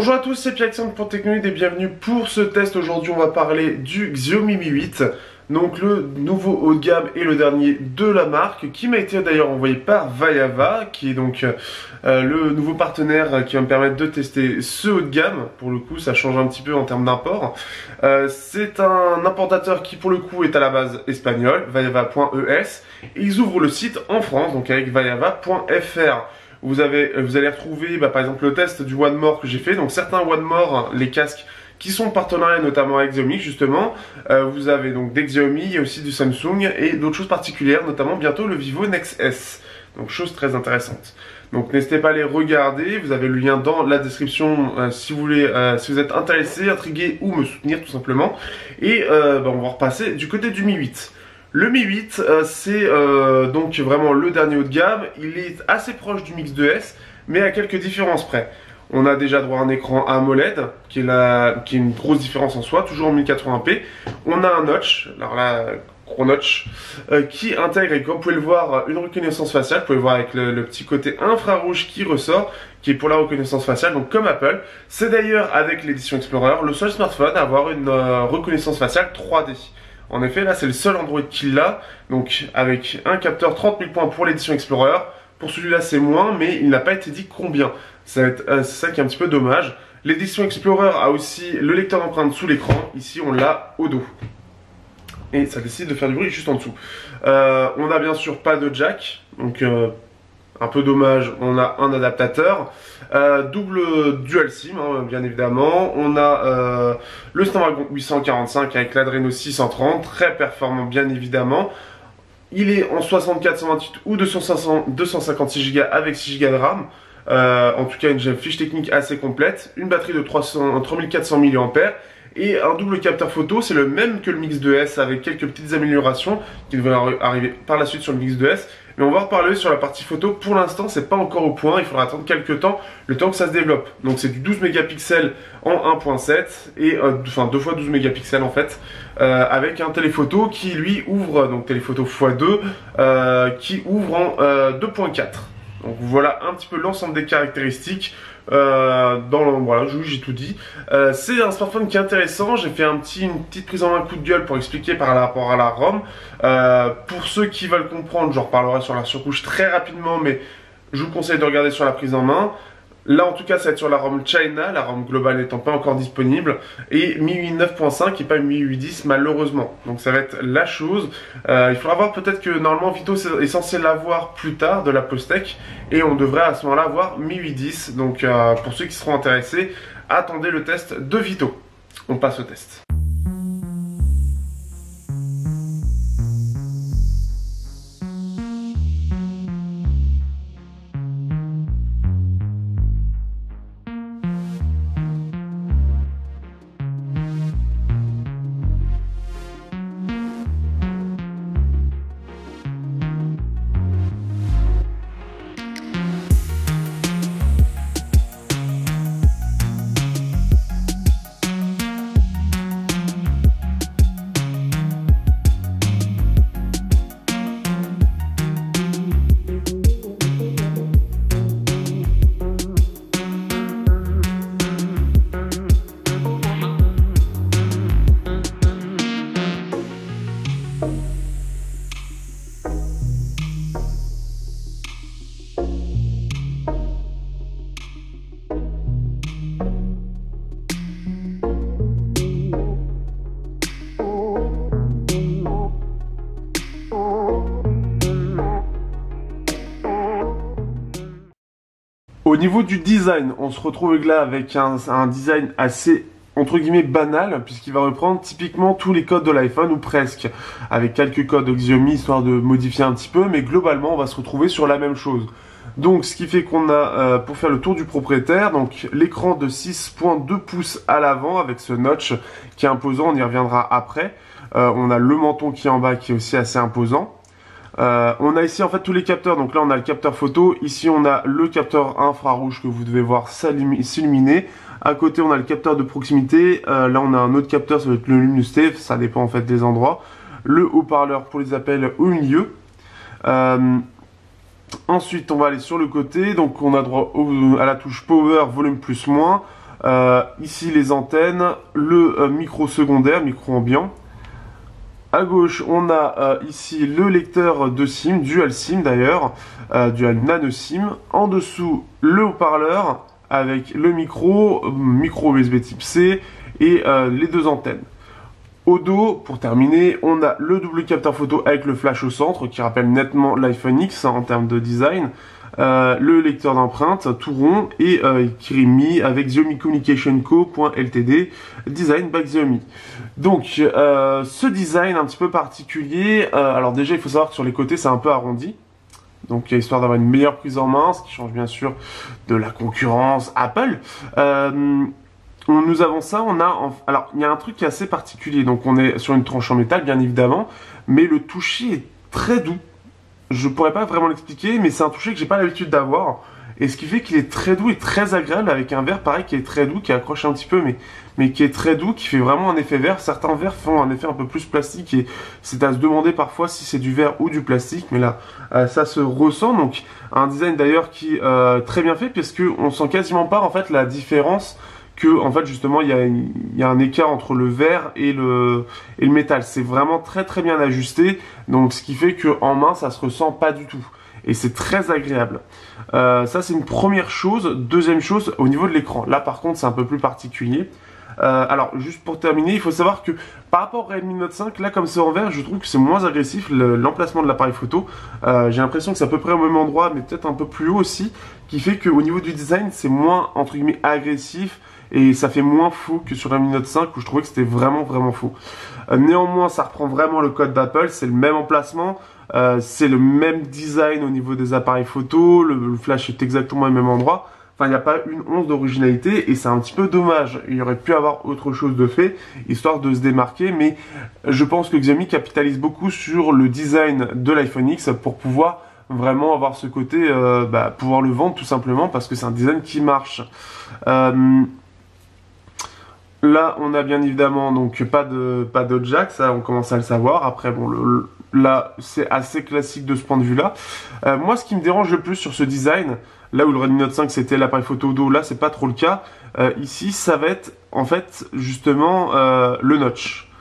Bonjour à tous, c'est Pierre pour Technoid et bienvenue pour ce test. Aujourd'hui on va parler du Xiaomi Mi 8, donc le nouveau haut de gamme et le dernier de la marque, qui m'a été d'ailleurs envoyé par Vaillava, qui est donc le nouveau partenaire qui va me permettre de tester ce haut de gamme. Pour le coup ça change un petit peu en termes d'import. C'est un importateur qui pour le coup est à la base espagnol, vaillava.es, et ils ouvrent le site en France, donc avec vaillava.fr. Vous allez retrouver par exemple le test du One More que j'ai fait. Donc certains One More, les casques qui sont en partenariat notamment avec Xiaomi justement. Vous avez donc des Xiaomi, il y a aussi du Samsung et d'autres choses particulières, notamment bientôt le Vivo Nex S. Donc chose très intéressante. Donc n'hésitez pas à les regarder, vous avez le lien dans la description si vous voulez, si vous êtes intéressé, intrigué ou me soutenir tout simplement. Et on va repasser du côté du Mi 8. Le Mi 8, c'est donc vraiment le dernier haut de gamme. Il est assez proche du Mix 2S, mais à quelques différences près. On a déjà droit à un écran AMOLED, qui est une grosse différence en soi, toujours en 1080p. On a un notch, alors là, gros notch, qui intègre, et comme vous pouvez le voir, une reconnaissance faciale. Vous pouvez le voir avec le petit côté infrarouge qui ressort, qui est pour la reconnaissance faciale, donc comme Apple. C'est d'ailleurs avec l'édition Explorer le seul smartphone à avoir une reconnaissance faciale 3D. En effet, là, c'est le seul Android qui l'a, donc avec un capteur 30 000 points pour l'édition Explorer. Pour celui-là, c'est moins, mais il n'a pas été dit combien. C'est ça qui est un petit peu dommage. L'édition Explorer a aussi le lecteur d'empreintes sous l'écran. Ici, on l'a au dos. Et ça décide de faire du bruit juste en dessous. On n'a bien sûr pas de jack, donc un peu dommage, on a un adaptateur. Double dual SIM, bien évidemment. On a le Snapdragon 845 avec l'Adreno 630, très performant bien évidemment. Il est en 64, 128 ou 256 Go avec 6 Go de RAM. En tout cas, une fiche technique assez complète. Une batterie de 3400 mAh. Et un double capteur photo, c'est le même que le Mix 2S avec quelques petites améliorations qui devraient arriver par la suite sur le Mix 2S. Mais on va reparler sur la partie photo. Pour l'instant, c'est pas encore au point. Il faudra attendre quelques temps, le temps que ça se développe. Donc c'est du 12 mégapixels en 1.7 et enfin 2 x 12 mégapixels en fait, avec un téléphoto qui lui ouvre, donc téléphoto x2, qui ouvre en 2.4. Donc voilà un petit peu l'ensemble des caractéristiques. Voilà, j'ai tout dit. C'est un smartphone qui est intéressant. J'ai fait une petite prise en main coup de gueule pour expliquer par rapport à la ROM. Pour ceux qui veulent comprendre, je reparlerai sur la surcouche très rapidement, mais je vous conseille de regarder sur la prise en main. Là en tout cas ça va être sur la ROM China, la ROM globale n'étant pas encore disponible, et MIUI 9.5 et pas MIUI 10 malheureusement. Donc ça va être la chose. Il faudra voir, peut-être que normalement Vito est censé l'avoir plus tard de la Postec, et on devrait à ce moment-là avoir MIUI 10. Donc pour ceux qui seront intéressés, attendez le test de Vito. On passe au test. Au niveau du design, on se retrouve là avec un design assez entre guillemets banal, puisqu'il va reprendre typiquement tous les codes de l'iPhone ou presque, avec quelques codes Xiaomi histoire de modifier un petit peu, mais globalement on va se retrouver sur la même chose. Donc ce qui fait qu'on a, pour faire le tour du propriétaire, donc l'écran de 6.2 pouces à l'avant avec ce notch qui est imposant, on y reviendra après. On a le menton qui est en bas qui est aussi assez imposant. On a ici en fait tous les capteurs, donc là on a le capteur photo, ici on a le capteur infrarouge que vous devez voir s'illuminer. À côté on a le capteur de proximité, là on a un autre capteur, ça va être le luminosité, ça dépend en fait des endroits. Le haut-parleur pour les appels au milieu. Ensuite on va aller sur le côté, donc on a droit à la touche power, volume plus moins. Ici les antennes, le micro secondaire, micro ambiant. À gauche, on a ici le lecteur de SIM, dual SIM d'ailleurs, dual nano SIM. En dessous, le haut-parleur avec le micro USB type C et les deux antennes. Au dos, pour terminer, on a le double capteur photo avec le flash au centre qui rappelle nettement l'iPhone X en termes de design. Le lecteur d'empreintes tout rond et qui est mis avec Xiaomi Communication Co.ltd design by Xiaomi. Donc ce design un petit peu particulier, alors déjà il faut savoir que sur les côtés c'est un peu arrondi. Donc histoire d'avoir une meilleure prise en main, ce qui change bien sûr de la concurrence Apple. Nous avons ça, alors il y a un truc qui est assez particulier, donc on est sur une tranche en métal bien évidemment, mais le toucher est très doux. Je pourrais pas vraiment l'expliquer, mais c'est un toucher que j'ai pas l'habitude d'avoir, et ce qui fait qu'il est très doux et très agréable avec un verre pareil qui est très doux, qui accroche un petit peu, mais qui est très doux, qui fait vraiment un effet verre. Certains verres font un effet un peu plus plastique et c'est à se demander parfois si c'est du verre ou du plastique, mais là ça se ressent. Donc un design d'ailleurs qui est très bien fait, puisque on sent quasiment pas en fait la différence. Que en fait justement il y a un écart entre le verre et le métal. C'est vraiment très très bien ajusté, donc ce qui fait que en main ça se ressent pas du tout et c'est très agréable. Ça c'est une première chose. Deuxième chose, au niveau de l'écran, là par contre c'est un peu plus particulier. Alors juste pour terminer, il faut savoir que par rapport au Redmi Note 5, là comme c'est en verre, je trouve que c'est moins agressif l'emplacement de l'appareil photo. J'ai l'impression que c'est à peu près au même endroit, mais peut-être un peu plus haut aussi, qui fait qu'au niveau du design c'est moins entre guillemets agressif. Et ça fait moins faux que sur la Mi Note 5 où je trouvais que c'était vraiment faux. Néanmoins, ça reprend vraiment le code d'Apple, c'est le même emplacement, c'est le même design au niveau des appareils photo, le flash est exactement au même endroit. Enfin, il n'y a pas une once d'originalité et c'est un petit peu dommage. Il y aurait pu avoir autre chose de fait, histoire de se démarquer, mais je pense que Xiaomi capitalise beaucoup sur le design de l'iPhone X pour pouvoir vraiment avoir ce côté, pouvoir le vendre tout simplement parce que c'est un design qui marche. Là, on a bien évidemment donc pas de jack, ça on commence à le savoir. Après, bon, là c'est assez classique de ce point de vue-là. Moi, ce qui me dérange le plus sur ce design, là où le Redmi Note 5 c'était l'appareil photo au dos, là c'est pas trop le cas. Ici, ça va être en fait justement le notch.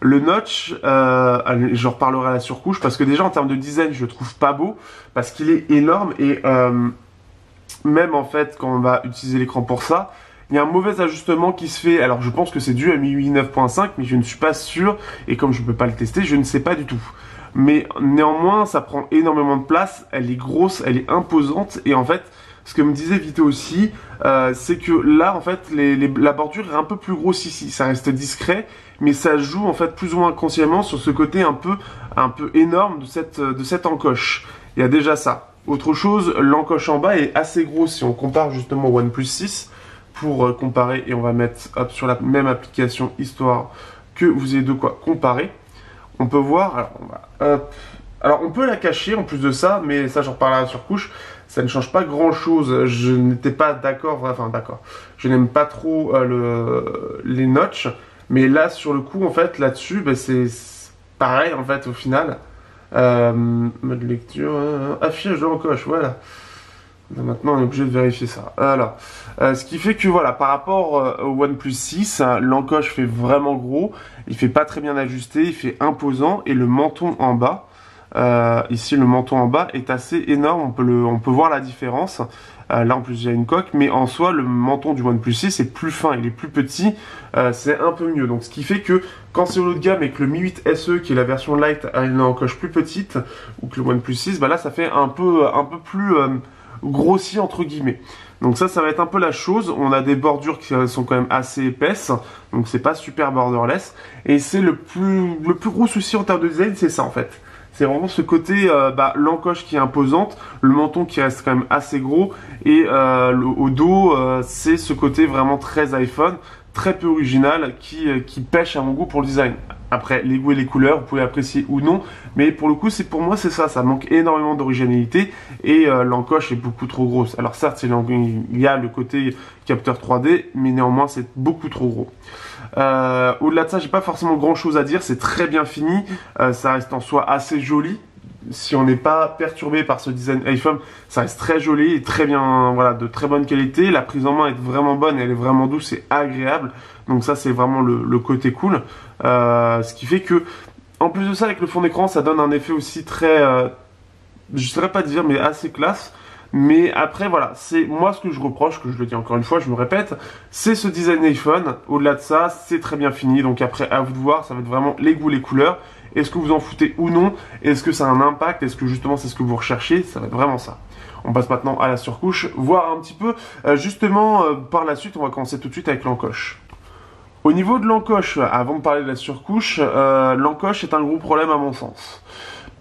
Le notch, j'en reparlerai à la surcouche parce que déjà en termes de design, je le trouve pas beau parce qu'il est énorme et même en fait quand on va utiliser l'écran pour ça. Il y a un mauvais ajustement qui se fait, alors je pense que c'est dû à MIUI 9.5, mais je ne suis pas sûr, et comme je ne peux pas le tester, je ne sais pas du tout. Mais néanmoins, ça prend énormément de place, elle est grosse, elle est imposante, et en fait, ce que me disait Vito aussi, c'est que là, en fait, la bordure est un peu plus grosse ici, ça reste discret, mais ça joue en fait plus ou moins inconsciemment sur ce côté un peu énorme de cette encoche. Il y a déjà ça. Autre chose, l'encoche en bas est assez grosse si on compare justement au OnePlus 6. Pour comparer, et on va mettre sur la même application histoire que vous ayez de quoi comparer. On peut voir, alors on peut la cacher en plus de ça, mais ça j'en reparlerai à la surcouche. Ça ne change pas grand chose. Je n'étais pas d'accord, je n'aime pas trop les notches, mais là sur le coup en fait là-dessus c'est pareil en fait au final. Mode lecture, affichage de l'encoche, voilà. Maintenant, on est obligé de vérifier ça. Voilà. Ce qui fait que voilà, par rapport au OnePlus 6, l'encoche fait vraiment gros. Il fait pas très bien ajusté, il fait imposant et le menton en bas, ici le menton en bas est assez énorme. On peut voir la différence. Là en plus il y a une coque, mais en soi le menton du OnePlus 6 est plus fin, il est plus petit, c'est un peu mieux. Donc ce qui fait que quand c'est au haut de gamme et que le Mi 8 SE qui est la version light a une encoche plus petite, ou que le OnePlus 6, là ça fait un peu plus grossi entre guillemets. Donc ça va être un peu la chose. On a des bordures qui sont quand même assez épaisses, donc c'est pas super borderless. Et c'est le plus gros souci en termes de design, c'est ça en fait. C'est vraiment ce côté, l'encoche qui est imposante, le menton qui reste quand même assez gros, et au dos, c'est ce côté vraiment très iPhone, très peu original, qui pêche à mon goût pour le design. Après, les goûts et les couleurs, vous pouvez apprécier ou non, mais pour le coup, pour moi, c'est ça manque énormément d'originalité, et l'encoche est beaucoup trop grosse. Alors certes, il y a le côté capteur 3D, mais néanmoins, c'est beaucoup trop gros. Au-delà de ça, j'ai pas forcément grand chose à dire, c'est très bien fini, ça reste en soi assez joli. si on n'est pas perturbé par ce design iPhone, ça reste très joli et très bien, voilà, de très bonne qualité. La prise en main est vraiment bonne, elle est vraiment douce et agréable. Donc ça, c'est vraiment le côté cool. Ce qui fait que, en plus de ça, avec le fond d'écran, ça donne un effet aussi très, je ne saurais pas dire, mais assez classe. Mais après, voilà, c'est moi ce que je reproche, que je le dis encore une fois, je me répète, c'est ce design iPhone. Au-delà de ça, c'est très bien fini. Donc après, à vous de voir, ça va être vraiment les goûts, les couleurs. Est-ce que vous en foutez ou non? Est-ce que ça a un impact? Est-ce que justement c'est ce que vous recherchez? Ça va être vraiment ça. On passe maintenant à la surcouche, voir un petit peu. Justement, par la suite, on va commencer tout de suite avec l'encoche. Au niveau de l'encoche, avant de parler de la surcouche, l'encoche est un gros problème à mon sens.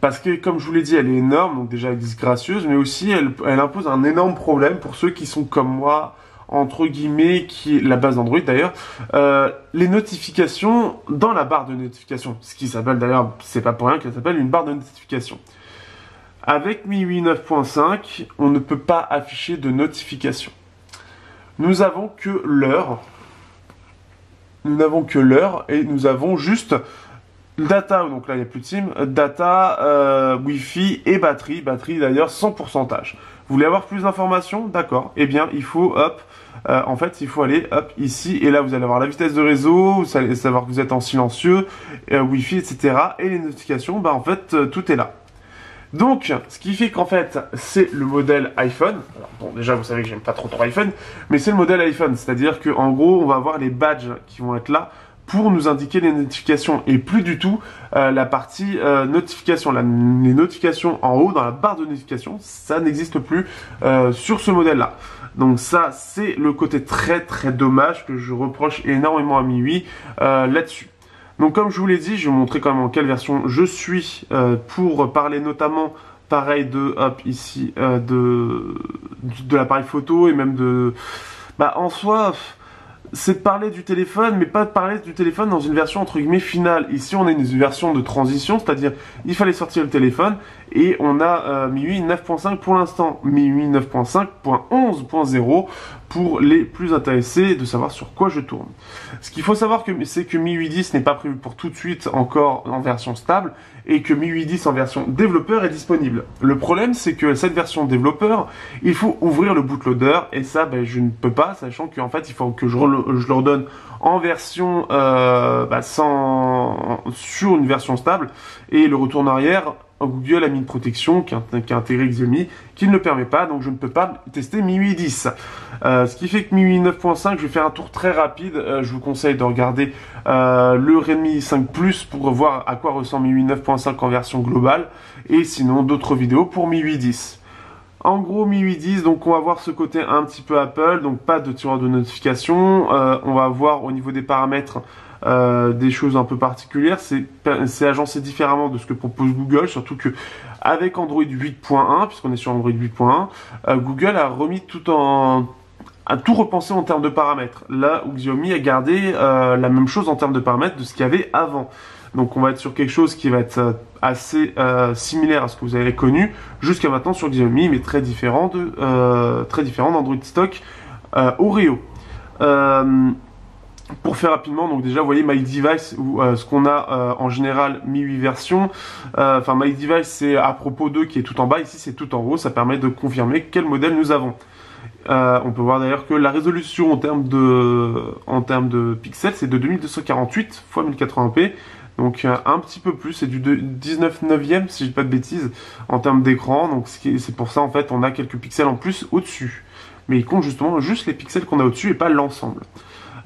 Parce que, comme je vous l'ai dit, elle est énorme, donc déjà elle est disgracieuse, mais aussi elle impose un énorme problème pour ceux qui sont comme moi, entre guillemets, qui est la base d'Android d'ailleurs, les notifications dans la barre de notification. Ce qui s'appelle d'ailleurs, c'est pas pour rien qu'elle s'appelle une barre de notification. Avec MIUI 9.5, on ne peut pas afficher de notification. Nous avons que l'heure. Nous n'avons que l'heure et nous avons juste data, donc là il n'y a plus de SIM, data, Wi-Fi et batterie. Batterie d'ailleurs sans pourcentage. Vous voulez avoir plus d'informations? D'accord. Eh bien, il faut, hop, en fait, il faut aller, hop, ici. Et là, vous allez avoir la vitesse de réseau, vous allez savoir que vous êtes en silencieux, Wi-Fi, etc. Et les notifications, bah en fait, tout est là. Donc, ce qui fait qu'en fait, c'est le modèle iPhone. Alors, bon, déjà, vous savez que j'aime pas trop iPhone, mais c'est le modèle iPhone. C'est-à-dire qu'en gros, on va avoir les badges qui vont être là pour nous indiquer les notifications et plus du tout la partie notification. Les notifications en haut dans la barre de notification, ça n'existe plus sur ce modèle-là. Donc ça, c'est le côté très très dommage que je reproche énormément à MIUI là-dessus. Donc comme je vous l'ai dit, je vais vous montrer quand même en quelle version je suis pour parler notamment pareil de, hop, ici, de l'appareil photo et même de... Bah en soi... c'est de parler du téléphone, mais pas de parler du téléphone dans une version entre guillemets finale. Ici, on a une version de transition, c'est-à-dire il fallait sortir le téléphone et on a MIUI 9.5 pour l'instant. MIUI 9.5.11.0 pour les plus intéressés de savoir sur quoi je tourne. Ce qu'il faut savoir, c'est que MIUI 10 n'est pas prévu pour tout de suite encore en version stable et que MIUI 10 en version développeur est disponible. Le problème, c'est que cette version développeur, il faut ouvrir le bootloader et ça, ben, je ne peux pas, sachant qu'en fait, il faut que je le redonne en version sur une version stable et le retour en arrière. Google a mis une protection qui a intégré Xiaomi qui ne le permet pas, donc je ne peux pas tester MIUI 10. Ce qui fait que MIUI 9.5, je vais faire un tour très rapide. Je vous conseille de regarder le Redmi 5 Plus pour voir à quoi ressemble MIUI 9.5 en version globale, et sinon d'autres vidéos pour MIUI 10. En gros, MIUI 10, donc on va voir ce côté un petit peu Apple, donc pas de tiroir de notification. On va voir au niveau des paramètres des choses un peu particulières. C'est agencé différemment de ce que propose Google, surtout que avec Android 8.1, puisqu'on est sur Android 8.1, Google a remis a tout repensé en termes de paramètres. Là où Xiaomi a gardé la même chose en termes de paramètres de ce qu'il y avait avant. Donc on va être sur quelque chose qui va être assez similaire à ce que vous avez connu jusqu'à maintenant sur Xiaomi, mais très différent d'Android stock Oreo. Pour faire rapidement, donc déjà vous voyez My Device, ou ce qu'on a en général MIUI version, enfin My Device c'est à propos de qui est tout en bas, ici c'est tout en haut, ça permet de confirmer quel modèle nous avons. On peut voir d'ailleurs que la résolution en termes de pixels c'est de 2248 x 1080p, donc un petit peu plus, c'est du 19/9 si je dis pas de bêtises en termes d'écran, donc c'est pour ça en fait on a quelques pixels en plus au-dessus, mais il compte justement juste les pixels qu'on a au-dessus et pas l'ensemble.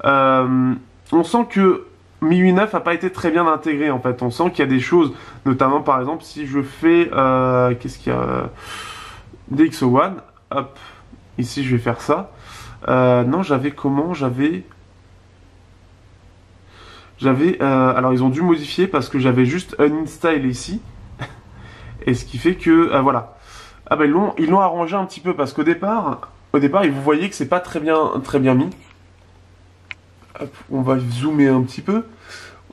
On sent que MIUI 9 n'a pas été très bien intégré en fait, on sent qu'il y a des choses, notamment par exemple si je fais, qu'est-ce qu'il y a, DxO1, hop, ici je vais faire ça, non j'avais comment, alors ils ont dû modifier parce que j'avais juste uninstall ici, et ce qui fait que, voilà, ah ben ils l'ont arrangé un petit peu parce qu'au départ, vous voyez que c'est pas très bien mis. Hop, on va zoomer un petit peu,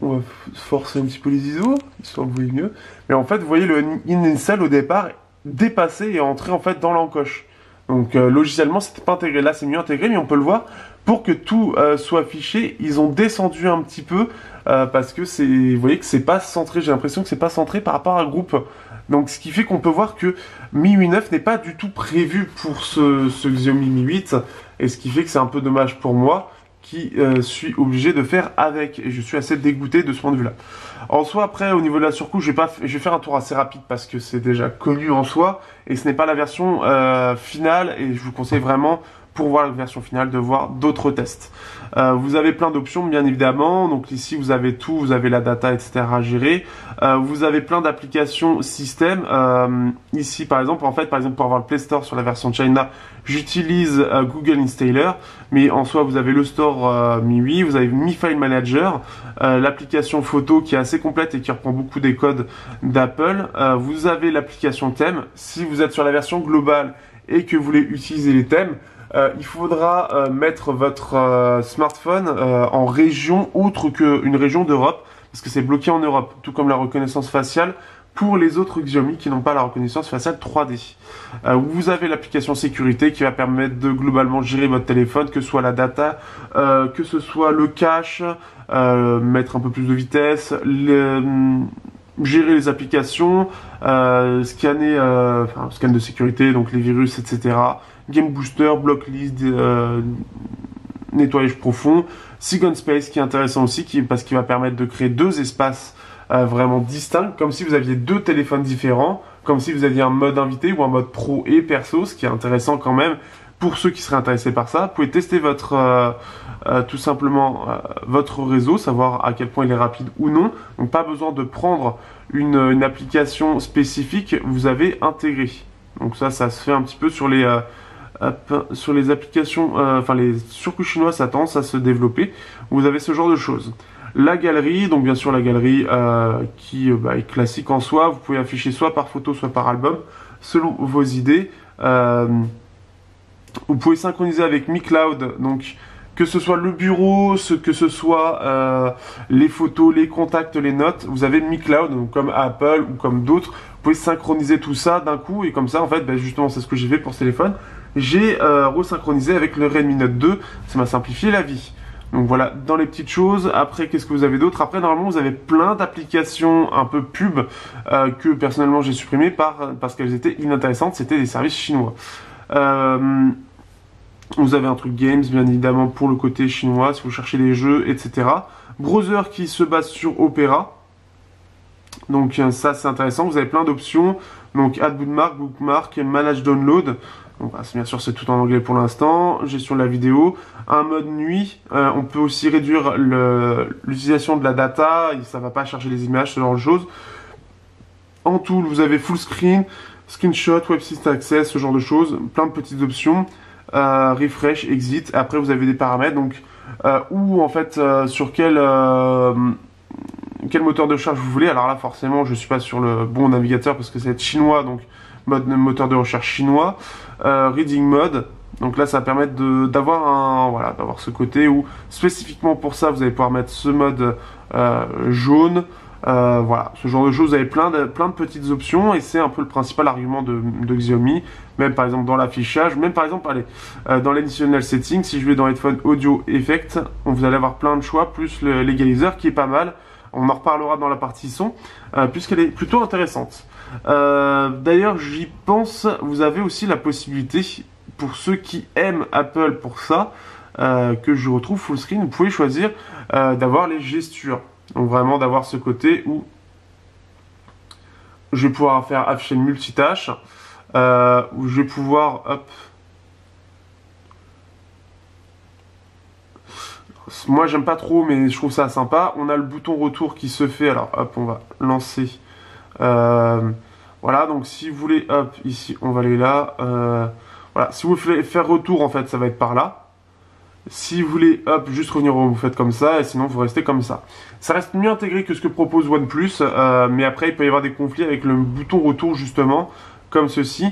on va forcer un petit peu les ISO, histoire que vous voyez mieux. Mais en fait, vous voyez le in-install au départ dépasser et entrer en fait dans l'encoche. Donc logiciellement c'était pas intégré, là c'est mieux intégré, mais on peut le voir, pour que tout soit affiché, ils ont descendu un petit peu, parce que vous voyez que c'est pas centré, j'ai l'impression que c'est pas centré par rapport à un groupe. Donc ce qui fait qu'on peut voir que MIUI 9 n'est pas du tout prévu pour ce Xiaomi Mi 8, et ce qui fait que c'est un peu dommage pour moi, qui suis obligé de faire avec, et je suis assez dégoûté de ce point de vue-là. En soi, après, au niveau de la surcouche, je vais faire un tour assez rapide parce que c'est déjà connu en soi, et ce n'est pas la version finale, et je vous conseille vraiment, pour voir la version finale, de voir d'autres tests. Vous avez plein d'options, bien évidemment. Donc ici, vous avez tout, vous avez la data, etc. à gérer. Vous avez plein d'applications système. Ici, par exemple, pour avoir le Play Store sur la version China, j'utilise Google Installer. Mais en soi, vous avez le Store MIUI, vous avez Mi File Manager, l'application photo qui est assez complète et qui reprend beaucoup des codes d'Apple. Vous avez l'application thème. Si vous êtes sur la version globale et que vous voulez utiliser les thèmes, il faudra mettre votre smartphone en région autre qu'une région d'Europe, parce que c'est bloqué en Europe, tout comme la reconnaissance faciale pour les autres Xiaomi qui n'ont pas la reconnaissance faciale 3D. Vous avez l'application sécurité qui va permettre de globalement gérer votre téléphone, que ce soit la data, que ce soit le cache, mettre un peu plus de vitesse, gérer les applications, scan de sécurité, donc les virus, etc. Game Booster, Blocklist, nettoyage profond, Second Space qui est intéressant aussi, parce qu'il va permettre de créer deux espaces vraiment distincts, comme si vous aviez deux téléphones différents, comme si vous aviez un mode invité ou un mode pro et perso, ce qui est intéressant quand même pour ceux qui seraient intéressés par ça. Vous pouvez tester tout simplement votre réseau, savoir à quel point il est rapide ou non. Donc pas besoin de prendre une application spécifique, vous avez intégré. Donc ça se fait un petit peu sur sur les applications, les surcouches chinoises, ça a tendance à se développer. Vous avez ce genre de choses. La galerie, donc bien sûr la galerie qui est classique en soi. Vous pouvez afficher soit par photo, soit par album, selon vos idées. Vous pouvez synchroniser avec Mi Cloud, donc que ce soit le bureau, que ce soit les photos, les contacts, les notes, vous avez Mi Cloud, donc comme Apple ou comme d'autres. Vous pouvez synchroniser tout ça d'un coup, et comme ça, en fait, justement, c'est ce que j'ai fait pour ce téléphone. J'ai resynchronisé avec le Redmi Note 2, ça m'a simplifié la vie. Donc voilà, dans les petites choses. Après, qu'est-ce que vous avez d'autre? Après, normalement, vous avez plein d'applications un peu pub que personnellement j'ai supprimées parce qu'elles étaient inintéressantes. C'était des services chinois. Vous avez un truc games, bien évidemment, pour le côté chinois, si vous cherchez des jeux, etc. Browser qui se base sur Opera. Donc ça, c'est intéressant. Vous avez plein d'options. Donc Add Bookmark, Manage Download. Donc, bien sûr, c'est tout en anglais pour l'instant. Gestion de la vidéo. Un mode nuit. On peut aussi réduire l'utilisation de la data. Ça ne va pas chercher les images, ce genre de choses. En tout, vous avez full screen, screenshot, website access, ce genre de choses. Plein de petites options. Refresh, exit. Après, vous avez des paramètres. Donc, ou en fait, sur quel moteur de charge vous voulez. Alors là, forcément, je ne suis pas sur le bon navigateur parce que c'est chinois. Donc, moteur de recherche chinois. Reading mode, donc là ça va permettre d'avoir ce côté où spécifiquement pour ça vous allez pouvoir mettre ce mode jaune, voilà, ce genre de choses. Vous avez plein de petites options, et c'est un peu le principal argument de Xiaomi. Même par exemple dans l'affichage, même par exemple dans l'additional setting, si je vais dans Headphone Audio Effect, vous allez avoir plein de choix, plus l'égaliseur qui est pas mal. On en reparlera dans la partie son, puisqu'elle est plutôt intéressante. D'ailleurs, j'y pense, vous avez aussi la possibilité, pour ceux qui aiment Apple pour ça, que je retrouve full screen, vous pouvez choisir d'avoir les gestures. Donc vraiment d'avoir ce côté où je vais pouvoir faire afficher le multitâche, où je vais pouvoir, hop, moi j'aime pas trop, mais je trouve ça sympa. On a le bouton retour qui se fait, alors hop, on va lancer. Voilà, donc si vous voulez, hop, ici, on va aller là. Voilà, si vous voulez faire retour, en fait, ça va être par là. Si vous voulez, hop, juste revenir, vous faites comme ça, et sinon, vous restez comme ça. Ça reste mieux intégré que ce que propose OnePlus, mais après, il peut y avoir des conflits avec le bouton retour, justement, comme ceci,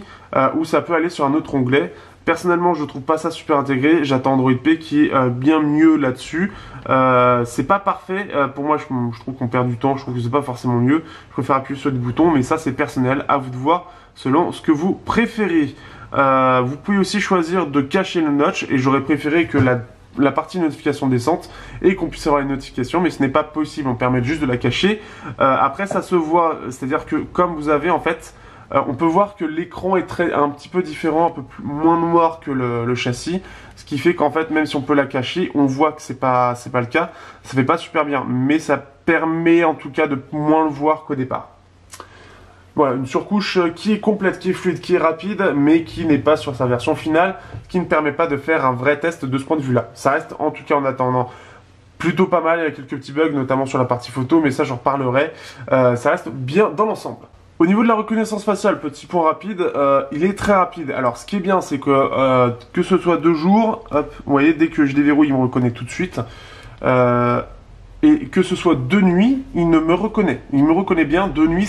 où ça peut aller sur un autre onglet. Personnellement, je trouve pas ça super intégré. J'attends Android P qui est bien mieux là-dessus. C'est pas parfait. Pour moi, je trouve qu'on perd du temps. Je trouve que c'est pas forcément mieux. Je préfère appuyer sur le bouton, mais ça, c'est personnel. À vous de voir selon ce que vous préférez. Vous pouvez aussi choisir de cacher le notch et j'aurais préféré que la partie notification descente et qu'on puisse avoir une notification, mais ce n'est pas possible, on permet juste de la cacher. Après ça se voit, c'est-à-dire que comme vous avez en fait, on peut voir que l'écran est un petit peu différent, un peu moins noir que le châssis, ce qui fait qu'en fait même si on peut la cacher, on voit que c'est pas le cas, ça fait pas super bien, mais ça permet en tout cas de moins le voir qu'au départ. Voilà, une surcouche qui est complète, qui est fluide, qui est rapide, mais qui n'est pas sur sa version finale, qui ne permet pas de faire un vrai test de ce point de vue-là. Ça reste, en tout cas en attendant, plutôt pas mal, il y a quelques petits bugs, notamment sur la partie photo, mais ça j'en reparlerai. Ça reste bien dans l'ensemble. Au niveau de la reconnaissance faciale, petit point rapide, il est très rapide. Alors ce qui est bien, c'est que ce soit de jour, hop, vous voyez, dès que je déverrouille, il me reconnaît tout de suite. Et que ce soit de nuit, il me reconnaît bien. De nuit,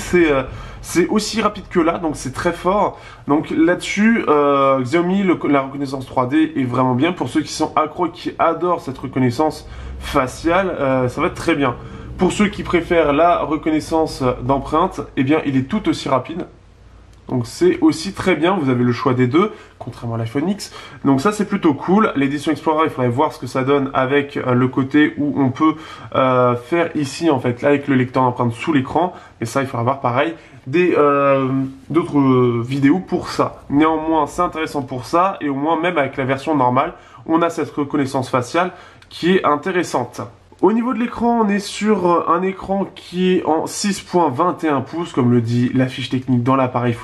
c'est aussi rapide que là, donc c'est très fort. Donc là-dessus, Xiaomi, la reconnaissance 3D est vraiment bien. Pour ceux qui sont accros et qui adorent cette reconnaissance faciale, ça va être très bien. Pour ceux qui préfèrent la reconnaissance d'empreinte, eh bien, il est tout aussi rapide. Donc c'est aussi très bien, vous avez le choix des deux, contrairement à l'iPhone X. Donc ça c'est plutôt cool. L'édition Explorer, il faudrait voir ce que ça donne avec le côté où on peut faire ici en fait, là avec le lecteur d'empreinte sous l'écran. Et ça il faudra voir pareil d'autres vidéos pour ça. Néanmoins c'est intéressant pour ça et au moins même avec la version normale, on a cette reconnaissance faciale qui est intéressante. Au niveau de l'écran, on est sur un écran qui est en 6.21 pouces, comme le dit la fiche technique dans l'appareil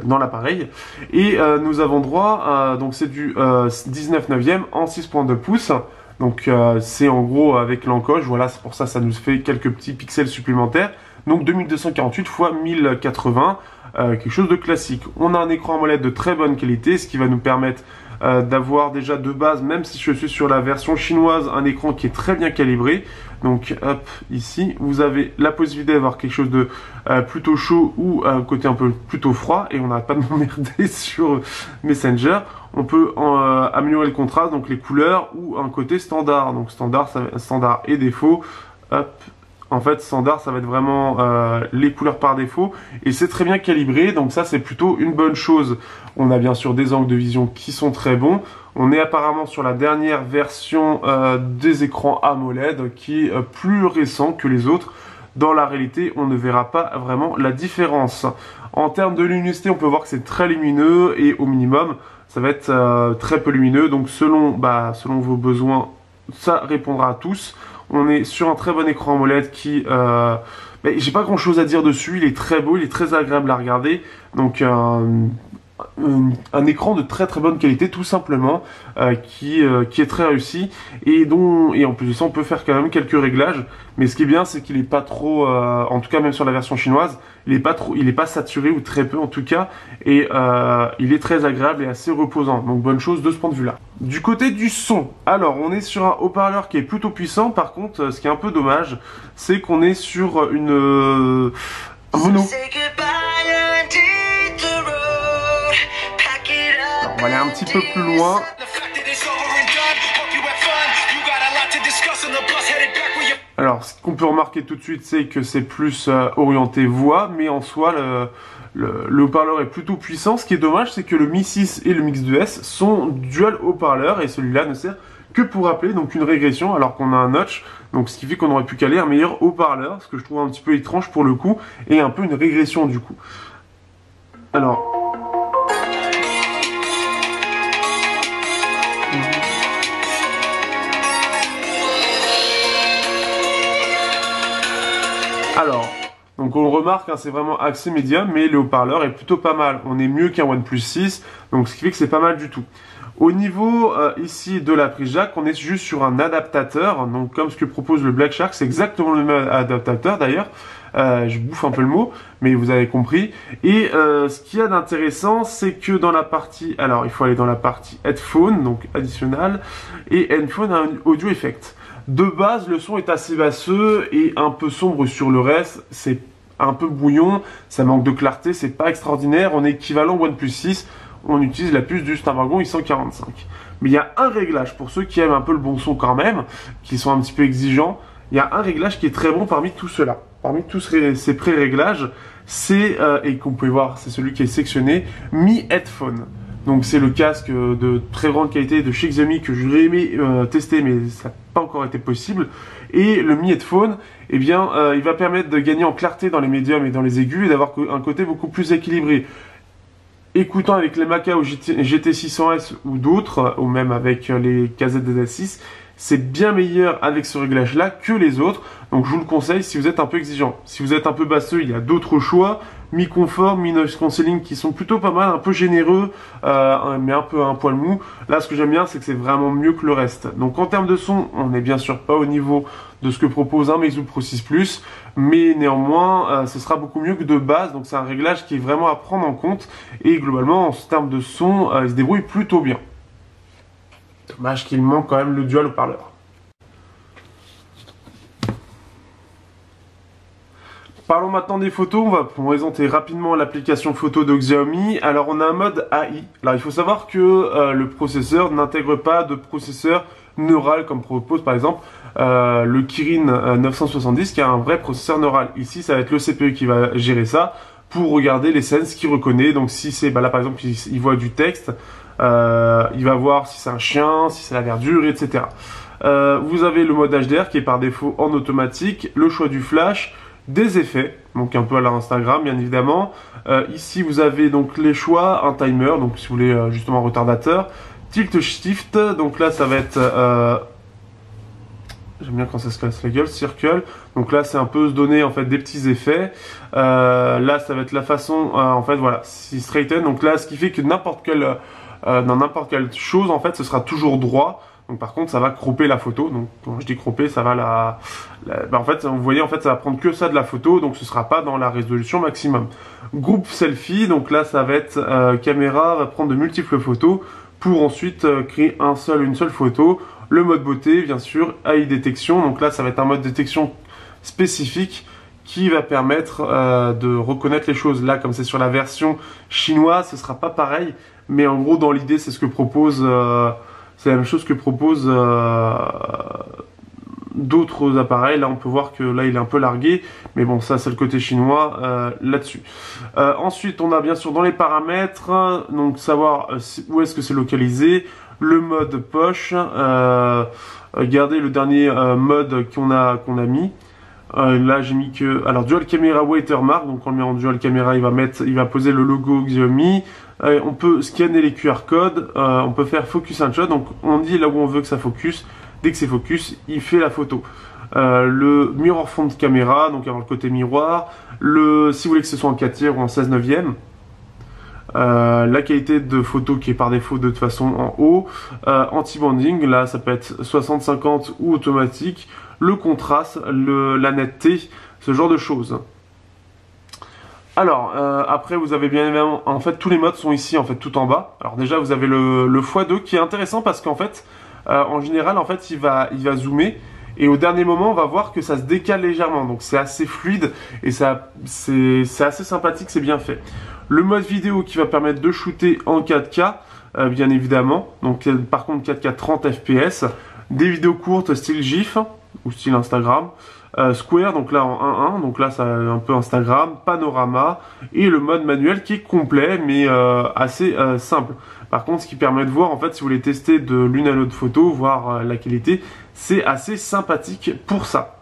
dans l'appareil. Et nous avons droit, donc c'est du 19/9 en 6.2 pouces. Donc c'est en gros avec l'encoche, voilà, c'est pour ça ça nous fait quelques petits pixels supplémentaires. Donc 2248 x 1080, quelque chose de classique. On a un écran AMOLED de très bonne qualité, ce qui va nous permettre d'avoir déjà de base, même si je suis sur la version chinoise, un écran qui est très bien calibré. Donc hop, ici vous avez la possibilité d'avoir quelque chose de plutôt chaud ou un côté un peu plutôt froid, et on n'arrête pas de m'emmerder sur Messenger. On peut améliorer le contraste, donc les couleurs, ou un côté standard. Donc standard et défaut. Hop. En fait, standard, ça va être vraiment les couleurs par défaut. Et c'est très bien calibré, donc ça, c'est plutôt une bonne chose. On a bien sûr des angles de vision qui sont très bons. On est apparemment sur la dernière version des écrans AMOLED, qui est plus récent que les autres. Dans la réalité, on ne verra pas vraiment la différence. En termes de luminosité, on peut voir que c'est très lumineux, et au minimum, ça va être très peu lumineux. Donc selon vos besoins, ça répondra à tous. On est sur un très bon écran AMOLED qui... j'ai pas grand chose à dire dessus, il est très beau, il est très agréable à regarder. Donc un écran de très très bonne qualité tout simplement, qui est très réussi et en plus de ça on peut faire quand même quelques réglages. Mais ce qui est bien, c'est qu'il est pas trop, en tout cas même sur la version chinoise, il est pas saturé, ou très peu en tout cas, et il est très agréable et assez reposant, donc bonne chose de ce point de vue là. Du côté du son, alors on est sur un haut-parleur qui est plutôt puissant. Par contre, ce qui est un peu dommage, c'est qu'on est sur une mono. On va aller un petit peu plus loin. Alors, ce qu'on peut remarquer tout de suite, c'est que c'est plus orienté voix, mais en soi, le haut-parleur est plutôt puissant. Ce qui est dommage, c'est que le Mi 6 et le Mix 2S sont dual haut-parleur, et celui-là ne sert que pour appeler, donc une régression, alors qu'on a un notch. Donc, ce qui fait qu'on aurait pu caler un meilleur haut-parleur, ce que je trouve un petit peu étrange pour le coup, et un peu une régression du coup. Alors... donc on le remarque, hein, c'est vraiment axé médium, mais le haut-parleur est plutôt pas mal. On est mieux qu'un OnePlus 6, donc ce qui fait que c'est pas mal du tout. Au niveau ici de la prise jack, on est juste sur un adaptateur, donc comme ce que propose le Black Shark, c'est exactement le même adaptateur d'ailleurs. Je bouffe un peu le mot, mais vous avez compris. Et ce qu'il y a d'intéressant, c'est que dans la partie... Alors, il faut aller dans la partie headphone, donc additionnel, et headphone a un audio effect. De base, le son est assez basseux et un peu sombre sur le reste. C'est un peu brouillon, ça manque de clarté, c'est pas extraordinaire. On est équivalent OnePlus 6, on utilise la puce du Snapdragon 845. Mais il y a un réglage, pour ceux qui aiment un peu le bon son quand même, qui sont un petit peu exigeants, il y a un réglage qui est très bon parmi tout cela. Parmi tous ces pré-réglages, c'est, et qu'on peut voir, c'est celui qui est sectionné, Mi Headphone. Donc c'est le casque de très grande qualité de chez Xiaomi que j'aurais aimé tester, mais ça n'a pas encore été possible. Et le Mi Headphone, eh bien, il va permettre de gagner en clarté dans les médiums et dans les aigus et d'avoir un côté beaucoup plus équilibré. Écoutant avec les Macao GT600S ou d'autres, ou même avec les KZS6, c'est bien meilleur avec ce réglage-là que les autres. Donc je vous le conseille si vous êtes un peu exigeant. Si vous êtes un peu basseux, il y a d'autres choix. Mi-confort, mi-noise cancelling qui sont plutôt pas mal, un peu généreux, mais un peu un poil mou. Là, ce que j'aime bien, c'est que c'est vraiment mieux que le reste. Donc en termes de son, on n'est bien sûr pas au niveau de ce que propose un Meizu Pro 6 Plus, mais néanmoins, ce sera beaucoup mieux que de base. Donc c'est un réglage qui est vraiment à prendre en compte. Et globalement, en termes de son, il se débrouille plutôt bien. Dommage qu'il manque quand même le dual haut-parleur. Parlons maintenant des photos, on va présenter rapidement l'application photo de Xiaomi. Alors on a un mode AI. Alors il faut savoir que le processeur n'intègre pas de processeur neural comme propose par exemple le Kirin 970 qui a un vrai processeur neural. Ici ça va être le CPU qui va gérer ça pour regarder les scènes, ce qu'il reconnaît. Donc si c'est, là par exemple il voit du texte, il va voir si c'est un chien, si c'est la verdure, etc. Vous avez le mode HDR qui est par défaut en automatique, le choix du flash, des effets, donc un peu à la Instagram bien évidemment. Ici vous avez donc les choix, un timer, donc si vous voulez justement un retardateur, tilt shift, donc là ça va être, j'aime bien quand ça se casse la gueule, circle, donc là c'est un peu se donner en fait des petits effets. Là ça va être la façon, en fait voilà, si straighten, donc là ce qui fait que n'importe quelle, dans n'importe quelle chose en fait ce sera toujours droit. Donc par contre ça va cropper la photo, donc quand je dis cropper ça va en fait vous voyez en fait ça va prendre que ça de la photo, donc ce sera pas dans la résolution maximum. Groupe selfie, donc là ça va être caméra va prendre de multiples photos pour ensuite créer une seule photo. Le mode beauté bien sûr, AI détection, donc là ça va être un mode détection spécifique qui va permettre de reconnaître les choses. Là comme c'est sur la version chinoise ce sera pas pareil, mais en gros dans l'idée c'est ce que propose c'est la même chose que proposent d'autres appareils. Là, on peut voir que là, il est un peu largué. Mais bon, ça, c'est le côté chinois là-dessus. Ensuite, on a bien sûr dans les paramètres, donc savoir où est-ce que c'est localisé. Le mode poche. Garder le dernier mode qu'on a mis. Là, j'ai mis que... Alors, Dual Camera Watermark. Donc, on le met en Dual Camera, il va poser le logo Xiaomi. On peut scanner les QR codes, on peut faire focus and shot, donc on dit là où on veut que ça focus, dès que c'est focus, il fait la photo. Le mirror front caméra, donc avoir le côté miroir, si vous voulez que ce soit en 4 tiers ou en 16/9, la qualité de photo qui est par défaut de toute façon en haut, anti-banding, là ça peut être 60-50 ou automatique, le contraste, la netteté, ce genre de choses. Alors, après vous avez bien évidemment, en fait tous les modes sont ici en fait tout en bas. Alors déjà vous avez le x2 qui est intéressant parce qu'en fait, en général en fait il va zoomer et au dernier moment on va voir que ça se décale légèrement. Donc c'est assez fluide et c'est assez sympathique, c'est bien fait. Le mode vidéo qui va permettre de shooter en 4K, bien évidemment. Donc par contre 4K 30 fps. Des vidéos courtes style GIF ou style Instagram. Square, donc là en 1.1, donc là ça un peu Instagram, panorama, et le mode manuel qui est complet mais assez simple. Par contre, ce qui permet de voir, en fait, si vous voulez tester de l'une à l'autre photo, voir la qualité, c'est assez sympathique pour ça.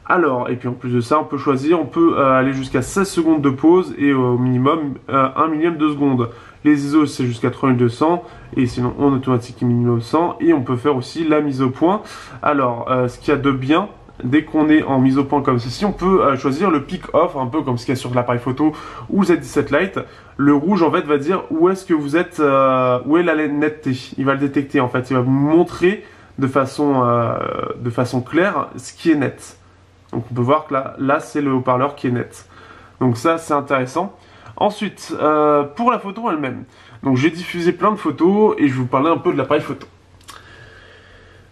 Alors, et puis en plus de ça, on peut choisir, on peut aller jusqu'à 16 secondes de pause et au minimum 1 millième de seconde. Les ISO c'est jusqu'à 3200 et sinon en automatique minimum 100, et on peut faire aussi la mise au point. Alors, ce qu'il y a de bien, dès qu'on est en mise au point comme ceci, on peut choisir le pick off, un peu comme ce qu'il y a sur l'appareil photo ou Z17 Lite. Le rouge en fait va dire où est-ce que vous êtes, où est la netteté. Il va le détecter en fait, il va vous montrer de façon claire ce qui est net. Donc on peut voir que là c'est le haut-parleur qui est net. Donc ça c'est intéressant. Ensuite, pour la photo elle-même, donc j'ai diffusé plein de photos et je vais vous parler un peu de l'appareil photo.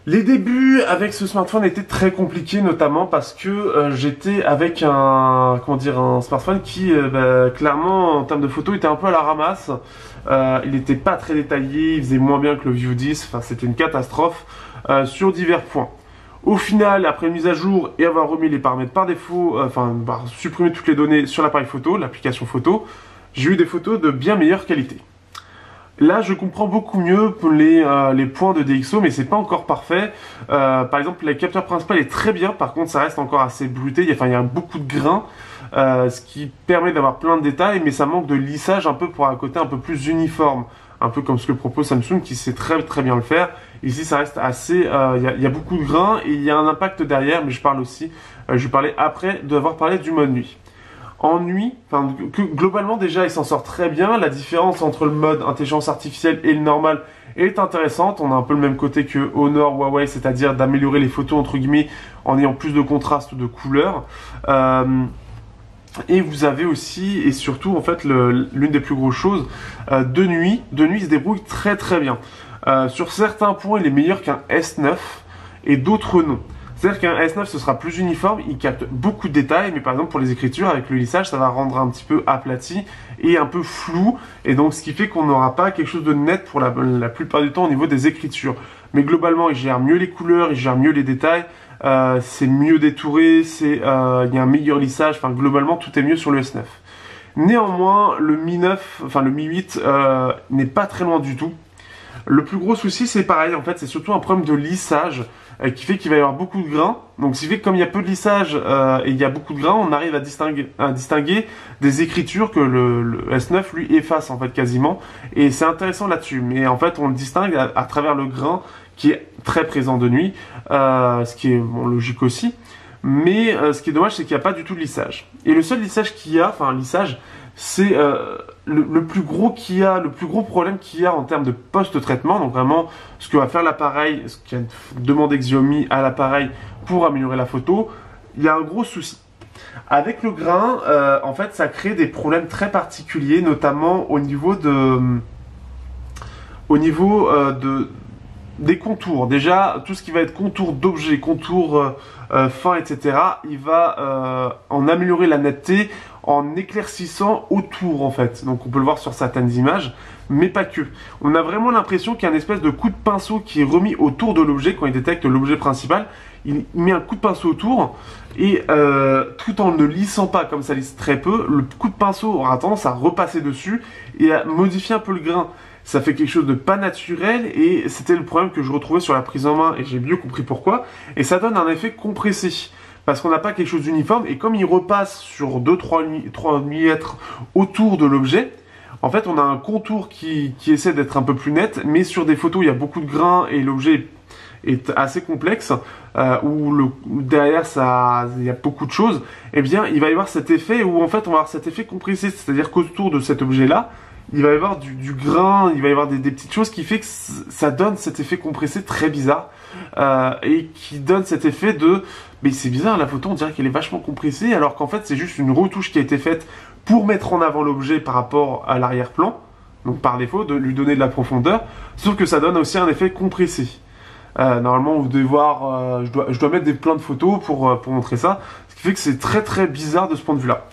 Les débuts avec ce smartphone étaient très compliqués, notamment parce que j'étais avec un smartphone qui, clairement, en termes de photos, était un peu à la ramasse. Il n'était pas très détaillé, il faisait moins bien que le View 10, enfin c'était une catastrophe sur divers points. Au final, après une mise à jour et avoir remis les paramètres par défaut, supprimer toutes les données sur l'appareil photo, l'application photo, j'ai eu des photos de bien meilleure qualité. Là, je comprends beaucoup mieux les points de DxO, mais c'est pas encore parfait. Par exemple, le capteur principal est très bien, par contre, ça reste encore assez bleuté. Il y a beaucoup de grains, ce qui permet d'avoir plein de détails, mais ça manque de lissage un peu pour un côté un peu plus uniforme, un peu comme ce que propose Samsung, qui sait très très bien le faire. Ici, ça reste assez, il y a beaucoup de grains et il y a un impact derrière, mais je vais parler après d'avoir parlé du mode nuit. En nuit, globalement déjà il s'en sort très bien. La différence entre le mode intelligence artificielle et le normal est intéressante. On a un peu le même côté que Honor, Huawei, c'est-à-dire d'améliorer les photos entre guillemets en ayant plus de contraste ou de couleurs. Et vous avez aussi et surtout en fait l'une des plus grosses choses de nuit il se débrouille très très bien. Sur certains points il est meilleur qu'un S9 et d'autres non. C'est-à-dire qu'un S9 ce sera plus uniforme, il capte beaucoup de détails, mais par exemple pour les écritures avec le lissage ça va rendre un petit peu aplati et un peu flou, et donc ce qui fait qu'on n'aura pas quelque chose de net pour la plupart du temps au niveau des écritures. Mais globalement il gère mieux les couleurs, il gère mieux les détails, c'est mieux détouré, il y a un meilleur lissage, enfin globalement tout est mieux sur le S9. Néanmoins le Mi 9, le Mi 8 n'est pas très loin du tout. Le plus gros souci c'est pareil, en fait c'est surtout un problème de lissage qui fait qu'il va y avoir beaucoup de grains. Donc ce qui fait que comme il y a peu de lissage et il y a beaucoup de grains, on arrive à distinguer des écritures que le S9 lui efface en fait quasiment. Et c'est intéressant là-dessus, mais en fait on le distingue à travers le grain qui est très présent de nuit, ce qui est logique aussi. Mais ce qui est dommage c'est qu'il n'y a pas du tout de lissage. Et le seul lissage qu'il y a, lissage, c'est le plus gros problème qu'il y a en termes de post-traitement, donc vraiment ce que va faire l'appareil, ce qu'a demandé Xiaomi à l'appareil pour améliorer la photo. Il y a un gros souci. Avec le grain, en fait, ça crée des problèmes très particuliers, notamment au niveau des contours. Déjà, tout ce qui va être contour d'objets, contour fins, etc., il va en améliorer la netteté en éclaircissant autour en fait. Donc on peut le voir sur certaines images, mais pas que. On a vraiment l'impression qu'il y a une espèce de coup de pinceau qui est remis autour de l'objet quand il détecte l'objet principal. Il met un coup de pinceau autour et tout en ne lissant pas, comme ça lisse très peu, le coup de pinceau aura tendance à repasser dessus et à modifier un peu le grain. Ça fait quelque chose de pas naturel et c'était le problème que je retrouvais sur la prise en main et j'ai mieux compris pourquoi. Et ça donne un effet compressé parce qu'on n'a pas quelque chose d'uniforme et comme il repasse sur 2-3 mm autour de l'objet, en fait on a un contour qui essaie d'être un peu plus net, mais sur des photos il y a beaucoup de grains et l'objet est assez complexe, où derrière il y a beaucoup de choses, et bien il va y avoir cet effet où en fait on va avoir cet effet compressé, c'est-à-dire qu'autour de cet objet là, il va y avoir du grain, il va y avoir des petites choses qui fait que ça donne cet effet compressé très bizarre et qui donne cet effet de mais c'est bizarre, la photo on dirait qu'elle est vachement compressée alors qu'en fait c'est juste une retouche qui a été faite pour mettre en avant l'objet par rapport à l'arrière-plan, donc par défaut de lui donner de la profondeur, sauf que ça donne aussi un effet compressé. Normalement vous devez voir, je dois mettre plein de photos pour montrer ça, ce qui fait que c'est très très bizarre de ce point de vue là.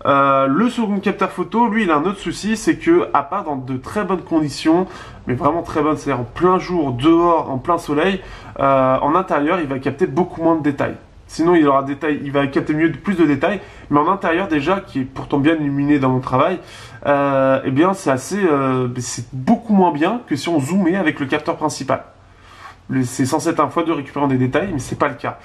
Le second capteur photo, lui, il a un autre souci, c'est que à part dans de très bonnes conditions, mais vraiment très bonnes, c'est-à-dire en plein jour, dehors, en plein soleil, en intérieur, il va capter beaucoup moins de détails. Sinon, il va capter plus de détails, mais en intérieur déjà, qui est pourtant bien illuminé dans mon travail, eh bien, c'est beaucoup moins bien que si on zoomait avec le capteur principal. C'est censé être un x2 récupérant des détails, mais c'est pas le cas.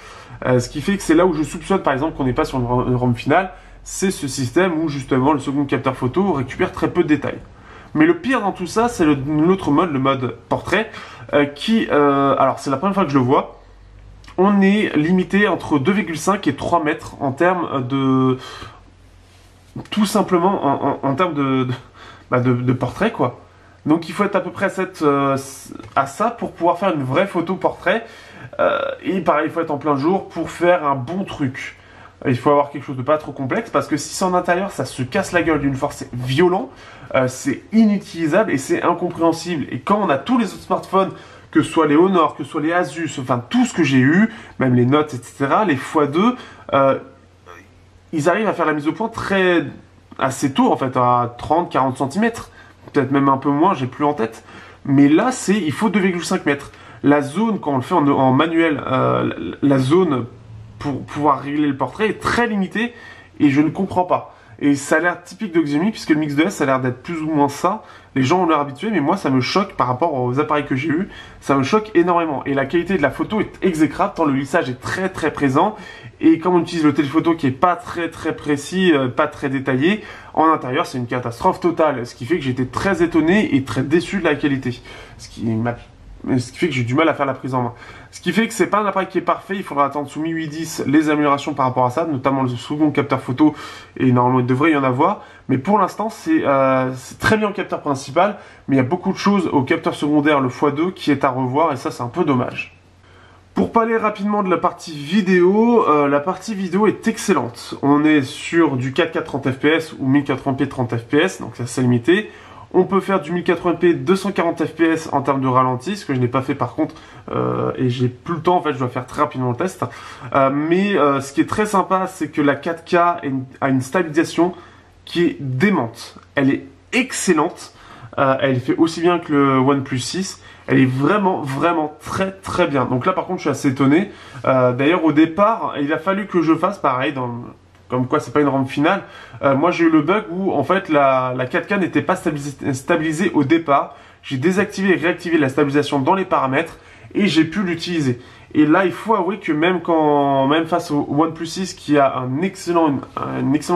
Ce qui fait que c'est là où je soupçonne, par exemple, qu'on n'est pas sur une ROM finale. C'est ce système où justement le second capteur photo récupère très peu de détails. Mais le pire dans tout ça, c'est l'autre mode, le mode portrait, alors c'est la première fois que je le vois, on est limité entre 2,5 et 3 mètres en termes de... tout simplement en termes de portrait quoi. Donc il faut être à peu près à ça pour pouvoir faire une vraie photo portrait. Et pareil, il faut être en plein jour pour faire un bon truc. Il faut avoir quelque chose de pas trop complexe parce que si c'est en intérieur, ça se casse la gueule d'une force violente, c'est inutilisable et c'est incompréhensible. Et quand on a tous les autres smartphones, que ce soit les Honor, que ce soit les Asus, enfin tout ce que j'ai eu, même les Notes, etc., les x2, ils arrivent à faire la mise au point assez tôt en fait, à 30-40 cm, peut-être même un peu moins, j'ai plus en tête. Mais là, il faut 2,5 mètres. La zone, quand on le fait en manuel, la zone pour pouvoir régler le portrait est très limitée et je ne comprends pas. Et ça a l'air typique de Xiaomi puisque le Mix 2S ça a l'air d'être plus ou moins ça. Les gens ont l'air habitués, mais moi ça me choque par rapport aux appareils que j'ai eu. Ça me choque énormément. Et la qualité de la photo est exécrable tant le lissage est très très présent. Et comme on utilise le téléphoto qui est pas très très précis, pas très détaillé, en intérieur c'est une catastrophe totale. Ce qui fait que j'étais très étonné et très déçu de la qualité. Ce qui fait que j'ai du mal à faire la prise en main. Ce qui fait que c'est pas un appareil qui est parfait, il faudra attendre sous Mi 810 les améliorations par rapport à ça, notamment le second capteur photo, et normalement il devrait y en avoir. Mais pour l'instant c'est très bien au capteur principal, mais il y a beaucoup de choses au capteur secondaire, le x2, qui est à revoir, et ça c'est un peu dommage. Pour parler rapidement de la partie vidéo est excellente. On est sur du 4K 30 fps ou 1080p 30 fps, donc c'est assez limité. On peut faire du 1080p 240 fps en termes de ralenti, ce que je n'ai pas fait par contre, et j'ai plus le temps, en fait je dois faire très rapidement le test. Mais ce qui est très sympa, c'est que la 4K a une stabilisation qui est démente. Elle est excellente, elle fait aussi bien que le OnePlus 6, elle est vraiment très très bien. Donc là par contre je suis assez étonné. D'ailleurs au départ, il a fallu que je fasse pareil comme quoi c'est pas une rampe finale. Moi j'ai eu le bug où en fait la 4K n'était pas stabilisée au départ. J'ai désactivé et réactivé la stabilisation dans les paramètres et j'ai pu l'utiliser. Et là il faut avouer que même face au OnePlus 6 qui a une excellente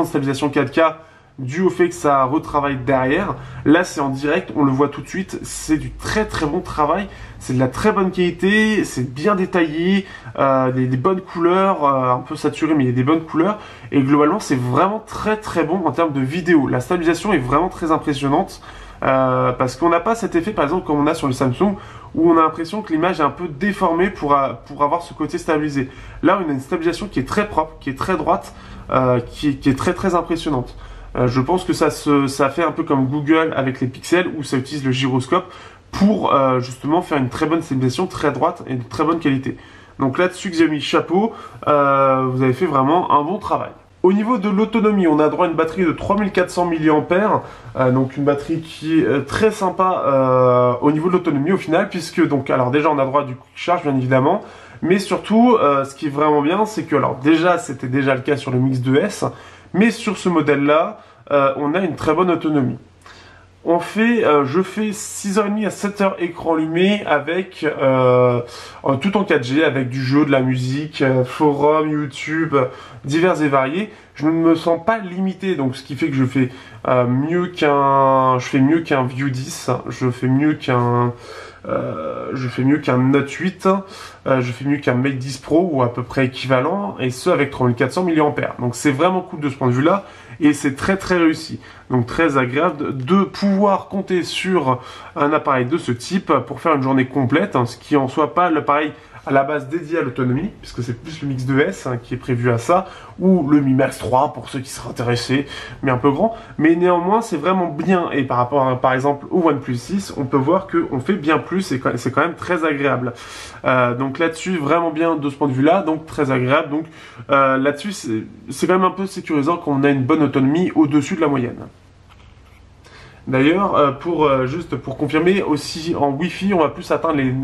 stabilisation 4K dû au fait que ça retravaille derrière, là c'est en direct, on le voit tout de suite, c'est du très très bon travail, c'est de la très bonne qualité, c'est bien détaillé, des bonnes couleurs, un peu saturé mais il y a des bonnes couleurs, et globalement c'est vraiment très très bon en termes de vidéo. La stabilisation est vraiment très impressionnante, parce qu'on n'a pas cet effet par exemple comme on a sur le Samsung, où on a l'impression que l'image est un peu déformée pour avoir ce côté stabilisé. Là on a une stabilisation qui est très propre, qui est très droite, qui est très très impressionnante. Je pense que ça fait un peu comme Google avec les pixels où ça utilise le gyroscope pour justement faire une très bonne stabilisation, très droite et de très bonne qualité. Donc là-dessus Xiaomi chapeau, vous avez fait vraiment un bon travail. Au niveau de l'autonomie, on a droit à une batterie de 3400 mAh, donc une batterie qui est très sympa au niveau de l'autonomie au final, puisque donc alors déjà on a droit à du quick charge bien évidemment, mais surtout ce qui est vraiment bien c'est que alors déjà c'était déjà le cas sur le Mix 2S, mais sur ce modèle-là, on a une très bonne autonomie. Je fais 6h30 à 7h écran allumé avec tout en 4G, avec du jeu, de la musique, forum, YouTube, divers et variés. Je ne me sens pas limité, donc ce qui fait que je fais mieux qu'un View 10, je fais mieux qu'un Note 8, je fais mieux qu'un Mate 10 Pro ou à peu près équivalent, et ce avec 3400 mAh. Donc c'est vraiment cool de ce point de vue-là, et c'est très très réussi. Donc très agréable de pouvoir compter sur un appareil de ce type pour faire une journée complète, ce qui en soit pas l'appareil à la base dédié à l'autonomie, puisque c'est plus le Mix 2S qui est prévu à ça, ou le Mi Max 3 pour ceux qui seraient intéressés, mais un peu grand. Mais néanmoins, c'est vraiment bien, et par rapport par exemple au OnePlus 6, on peut voir qu'on fait bien plus, et c'est quand même très agréable. Donc là-dessus, vraiment bien de ce point de vue-là, donc très agréable. Donc là-dessus, c'est quand même un peu sécurisant quand on a une bonne autonomie au-dessus de la moyenne. D'ailleurs, juste pour confirmer, aussi en Wi-Fi, on va plus atteindre les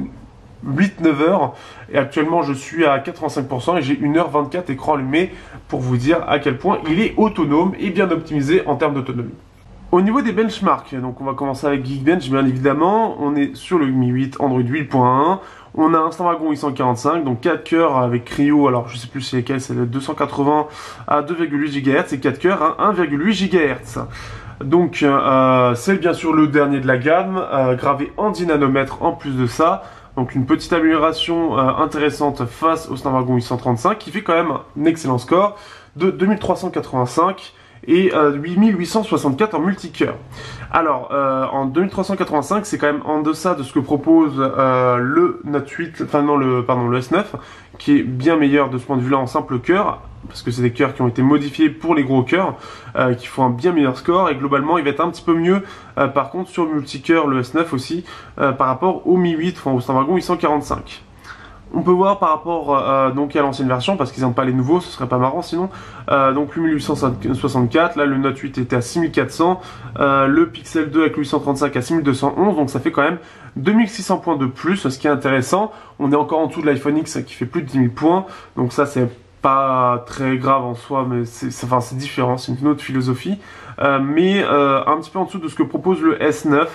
8-9 heures, et actuellement je suis à 85% et j'ai 1h24 écran allumé pour vous dire à quel point il est autonome et bien optimisé en termes d'autonomie. Au niveau des benchmarks, donc on va commencer avec Geekbench bien évidemment, on est sur le Mi 8 Android 8.1, on a un Snapdragon 845, donc 4 cœurs avec Cryo, alors je sais plus c'est lesquels, c'est le 280 à 2,8 GHz et 4 cœurs à 1,8 GHz. Donc c'est bien sûr le dernier de la gamme, gravé en 10 nanomètres en plus de ça. Donc une petite amélioration intéressante face au Snapdragon 835 qui fait quand même un excellent score de 2385 et 8864 en multicœur. Alors en 2385 c'est quand même en deçà de ce que propose le Note 8, enfin non le S9 qui est bien meilleur de ce point de vue là en simple cœur, parce que c'est des cœurs qui ont été modifiés pour les gros cœurs, qui font un bien meilleur score, et globalement il va être un petit peu mieux par contre sur multicœur le S9 aussi par rapport au Mi 8, enfin au Snapdragon 845. On peut voir par rapport donc à l'ancienne version, parce qu'ils n'ont pas les nouveaux, ce serait pas marrant sinon. Donc le 1864, là le Note 8 était à 6400, le Pixel 2 avec le 835 à 6211, donc ça fait quand même 2600 points de plus, ce qui est intéressant. On est encore en dessous de l'iPhone X qui fait plus de 10 000 points, donc ça c'est pas très grave en soi, mais c'est différent, c'est une autre philosophie. Mais un petit peu en dessous de ce que propose le S9,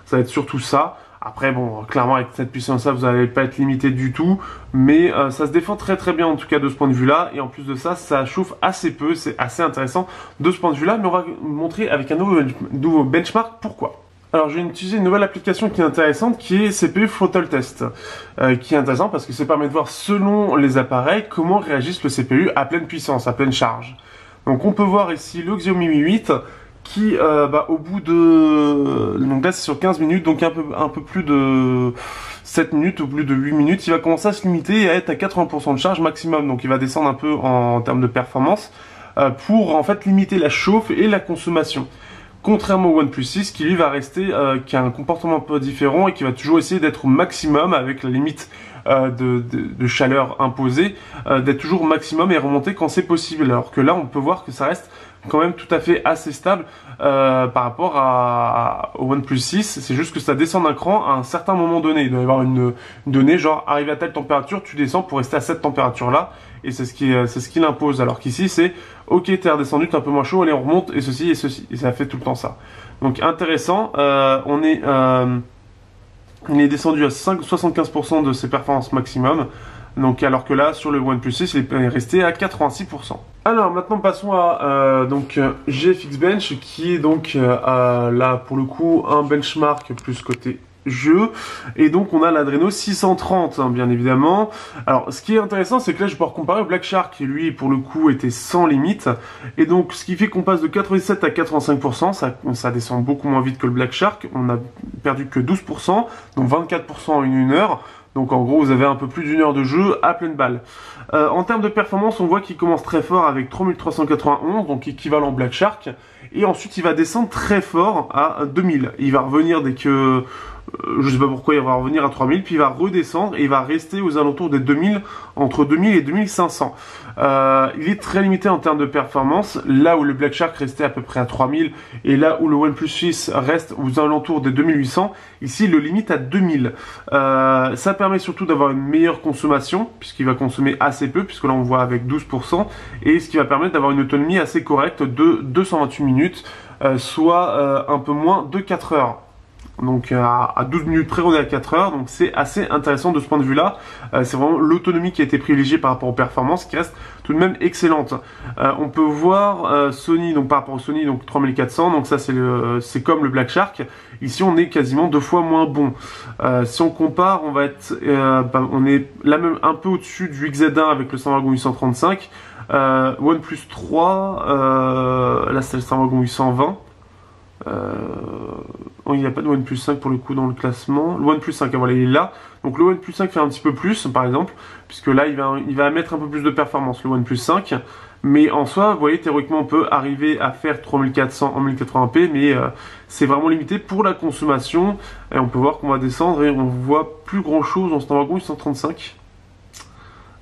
ça va être surtout ça. Après, bon, clairement, avec cette puissance-là, vous n'allez pas être limité du tout, mais ça se défend très très bien, en tout cas, de ce point de vue-là, et en plus de ça, ça chauffe assez peu, c'est assez intéressant de ce point de vue-là, mais on va vous montrer avec un nouveau benchmark pourquoi. Alors, je vais utiliser une nouvelle application qui est intéressante, qui est CPU Throttle Test, qui est intéressant parce que ça permet de voir, selon les appareils, comment réagissent le CPU à pleine puissance, à pleine charge. Donc, on peut voir ici le Xiaomi Mi 8, qui au bout de... Donc là c'est sur 15 minutes, donc un peu plus de 7 minutes ou plus de 8 minutes, il va commencer à se limiter et à être à 80% de charge maximum, donc il va descendre un peu en termes de performance pour en fait limiter la chauffe et la consommation. Contrairement au OnePlus 6 qui lui va rester, qui a un comportement un peu différent et qui va toujours essayer d'être au maximum avec la limite de chaleur imposée, d'être toujours au maximum et remonter quand c'est possible, alors que là on peut voir que ça reste quand même tout à fait assez stable par rapport au OnePlus 6, c'est juste que ça descend d'un cran à un certain moment donné. Il doit y avoir une donnée, genre arrivé à telle température, tu descends pour rester à cette température-là, et c'est ce qu'il impose. Alors qu'ici c'est, ok, t'es redescendu, t'es un peu moins chaud, allez on remonte, et ceci, et ça fait tout le temps ça. Donc intéressant, on est descendu à 75% de ses performances maximum. Donc alors que là sur le OnePlus 6 il est resté à 86%. Alors maintenant passons à GFX Bench qui est donc là pour le coup un benchmark plus côté jeu, et donc on a l'Adreno 630 hein, bien évidemment. Alors ce qui est intéressant c'est que là je vais pouvoir comparer au Black Shark qui lui pour le coup était sans limite, et donc ce qui fait qu'on passe de 97 à 85%, ça descend beaucoup moins vite que le Black Shark, on a perdu que 12%, donc 24% en une heure. Donc en gros vous avez un peu plus d'une heure de jeu à pleine balle. En termes de performance on voit qu'il commence très fort avec 3391, donc équivalent Black Shark, et ensuite il va descendre très fort à 2000. Il va revenir dès que... je sais pas pourquoi il va revenir à 3000, puis il va redescendre et il va rester aux alentours des 2000, entre 2000 et 2500. Il est très limité en termes de performance, là où le Black Shark restait à peu près à 3000, et là où le OnePlus 6 reste aux alentours des 2800, ici il le limite à 2000. Ça permet surtout d'avoir une meilleure consommation, puisqu'il va consommer assez peu, puisque là on voit avec 12%, et ce qui va permettre d'avoir une autonomie assez correcte de 228 minutes, soit un peu moins de 4 heures. Donc à 12 minutes près on est à 4 heures, donc c'est assez intéressant de ce point de vue là. C'est vraiment l'autonomie qui a été privilégiée par rapport aux performances qui reste tout de même excellente. On peut voir Sony, donc par rapport au Sony, donc 3400, donc ça c'est comme le Black Shark. Ici on est quasiment 2 fois moins bon. Si on compare, on va être on est là même un peu au-dessus du XZ1 avec le Snapdragon 835. OnePlus 3, là c'est le Snapdragon 820. Il n'y a pas de OnePlus 5 pour le coup dans le classement. Le OnePlus 5, voilà, il est là. Donc le OnePlus 5 fait un petit peu plus, par exemple, puisque là, il va mettre un peu plus de performance, le OnePlus 5. Mais en soi, vous voyez, théoriquement, on peut arriver à faire 3400 en 1080p, mais c'est vraiment limité pour la consommation. Et on peut voir qu'on va descendre et on voit plus grand-chose en Snapdragon 835.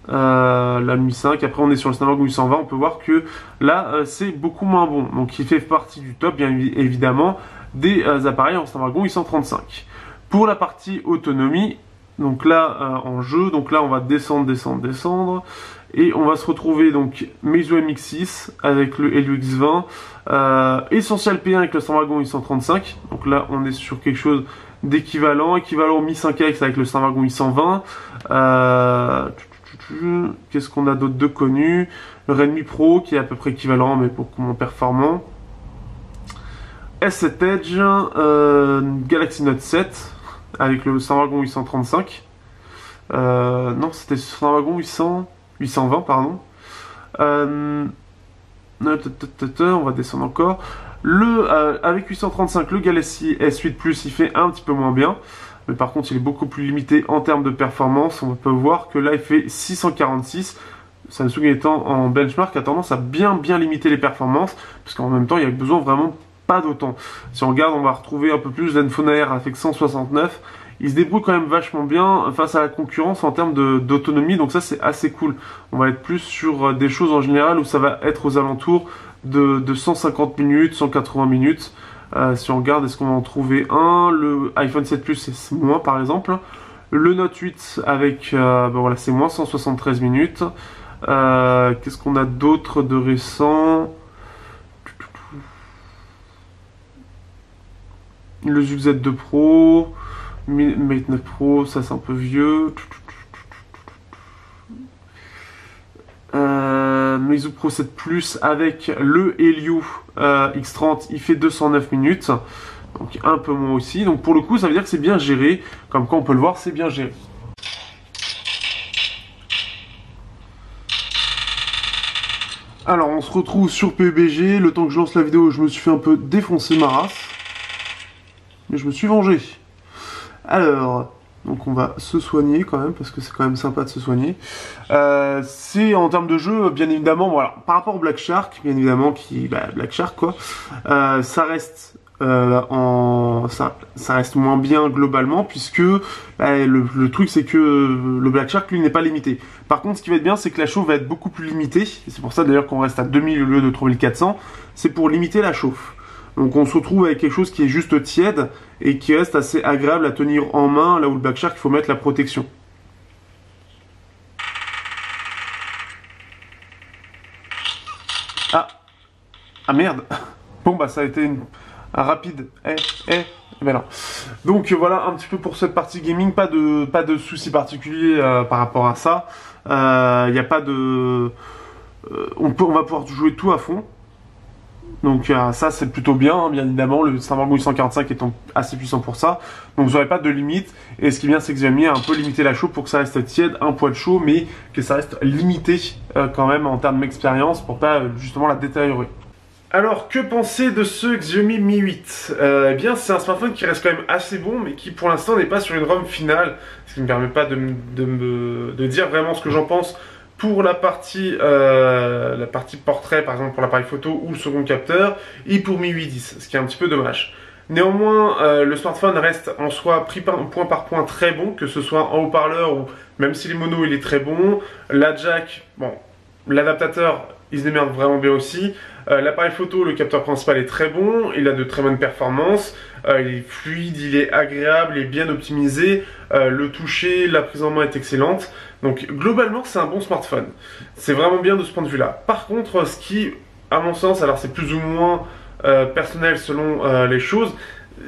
La Mi 5, après on est sur le Snapdragon 820, on peut voir que là c'est beaucoup moins bon, donc il fait partie du top bien évidemment des appareils en Snapdragon 835. Pour la partie autonomie, donc là en jeu, donc là on va descendre et on va se retrouver donc Meizu MX6 avec le Helio X20, Essential P1 avec le Snapdragon 835, donc là on est sur quelque chose d'équivalent, équivalent au Mi 5X avec le Snapdragon 820. Qu'est-ce qu'on a d'autre de connu? Le Redmi Pro qui est à peu près équivalent mais beaucoup moins performant. S7 Edge, Galaxy Note 7 avec le Snapdragon 835. Non, c'était Snapdragon 820 pardon. On va descendre encore. Avec 835, le Galaxy S8 Plus il fait un petit peu moins bien. Mais par contre il est beaucoup plus limité en termes de performance. On peut voir que là il fait 646. Samsung étant en benchmark a tendance à bien limiter les performances, parce qu'en même temps il y a besoin vraiment pas d'autant. Si on regarde, on va retrouver un peu plus Zenfone Air avec 169. Il se débrouille quand même vachement bien face à la concurrence en termes d'autonomie, donc ça c'est assez cool. On va être plus sur des choses en général où ça va être aux alentours de 150 minutes, 180 minutes. Si on regarde, est-ce qu'on va en trouver un? Le iPhone 7 Plus c'est moins par exemple. Le Note 8 avec, ben voilà, c'est moins 173 minutes. Qu'est-ce qu'on a d'autre de récent? Le Zug Z2 Pro, Mate 9 Pro, ça c'est un peu vieux. Meizu Pro 7 Plus avec le Helio X30, il fait 209 minutes. Donc un peu moins aussi. Donc pour le coup, ça veut dire que c'est bien géré. Comme quoi on peut le voir, c'est bien géré. Alors on se retrouve sur PUBG. Le temps que je lance la vidéo, je me suis fait un peu défoncer ma race. Mais je me suis vengé. Alors, donc on va se soigner quand même, parce que c'est quand même sympa de se soigner. C'est en termes de jeu, bien évidemment, voilà, par rapport au Black Shark, bien évidemment, Black Shark quoi, ça reste ça reste moins bien globalement, puisque le truc c'est que le Black Shark lui n'est pas limité. Par contre, ce qui va être bien, c'est que la chauffe va être beaucoup plus limitée, et c'est pour ça d'ailleurs qu'on reste à 2000 au lieu de 3400, c'est pour limiter la chauffe. Donc on se retrouve avec quelque chose qui est juste tiède et qui reste assez agréable à tenir en main, là où le Black Shark, il faut mettre la protection. Ah merde. Bon bah ça a été un rapide. Ben non. Donc voilà un petit peu pour cette partie gaming, pas de soucis particuliers par rapport à ça. Il n'y a pas de... on va pouvoir jouer tout à fond. Donc ça c'est plutôt bien, hein, bien évidemment, le Snapdragon 845 étant assez puissant pour ça. Donc vous n'aurez pas de limite, et ce qui est bien c'est que Xiaomi a un peu limité la chauffe pour que ça reste tiède, un poil chaud, mais que ça reste limité quand même en termes d'expérience pour pas justement la détériorer. Alors que penser de ce Xiaomi Mi 8? Eh bien c'est un smartphone qui reste quand même assez bon, mais qui pour l'instant n'est pas sur une ROM finale, ce qui ne me permet pas de dire vraiment ce que j'en pense pour la partie portrait, par exemple pour l'appareil photo ou le second capteur, et pour Mi 810, ce qui est un petit peu dommage. Néanmoins, le smartphone reste en soi pris point par point très bon, que ce soit en haut-parleur ou même si les mono il est très bon. La jack, bon, l'adaptateur il se démerde vraiment bien aussi. L'appareil photo, le capteur principal est très bon, il a de très bonnes performances, il est fluide, il est agréable, il est bien optimisé, le toucher, la prise en main est excellente. Donc globalement c'est un bon smartphone, c'est vraiment bien de ce point de vue là. Par contre ce qui, à mon sens, alors c'est plus ou moins personnel selon les choses,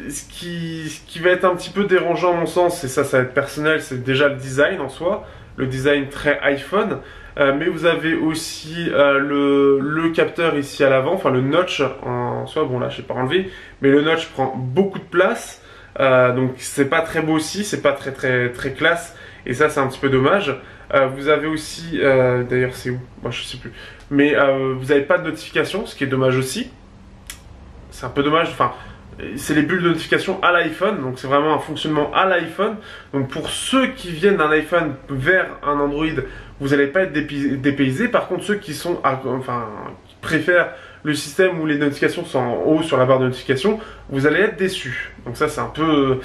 ce qui va être un petit peu dérangeant à mon sens, et ça va être personnel, c'est déjà le design en soi, le design très iPhone. Mais vous avez aussi le capteur ici à l'avant, enfin le notch en soi, bon là je n'ai pas enlevé, mais le notch prend beaucoup de place, donc c'est pas très beau aussi, c'est pas très classe, et ça c'est un petit peu dommage. Vous avez aussi, d'ailleurs c'est où? Moi je sais plus, mais vous n'avez pas de notification, ce qui est dommage aussi, c'est un peu dommage, enfin... C'est les bulles de notification à l'iPhone, donc c'est vraiment un fonctionnement à l'iPhone. Donc pour ceux qui viennent d'un iPhone vers un Android, vous n'allez pas être dépaysés. Par contre, ceux qui sont, qui préfèrent le système où les notifications sont en haut sur la barre de notification, vous allez être déçus. Donc ça c'est un peu...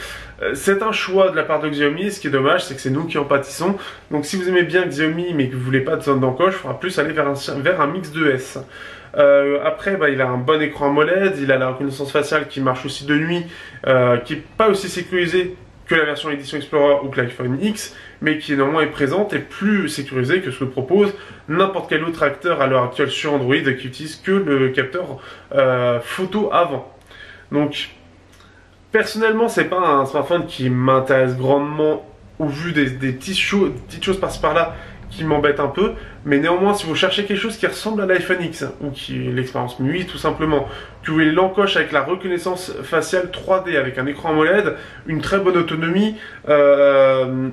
c'est un choix de la part de Xiaomi, ce qui est dommage, c'est que c'est nous qui en pâtissons. Donc si vous aimez bien Xiaomi, mais que vous ne voulez pas de zone d'encoche, il faudra plus aller vers un Mix 2S. Après, il a un bon écran AMOLED, il a la reconnaissance faciale qui marche aussi de nuit, qui n'est pas aussi sécurisée que la version Edition Explorer ou que l'iPhone X, mais qui néanmoins est présente et plus sécurisée que ce que propose n'importe quel autre acteur à l'heure actuelle sur Android qui utilise que le capteur photo avant. Donc, personnellement, c'est pas un smartphone qui m'intéresse grandement au vu des petites choses par-ci par-là qui m'embête un peu, mais néanmoins si vous cherchez quelque chose qui ressemble à l'iPhone X ou qui est l'expérience MIUI tout simplement, que vous voulez l'encoche avec la reconnaissance faciale 3D avec un écran AMOLED, une très bonne autonomie, une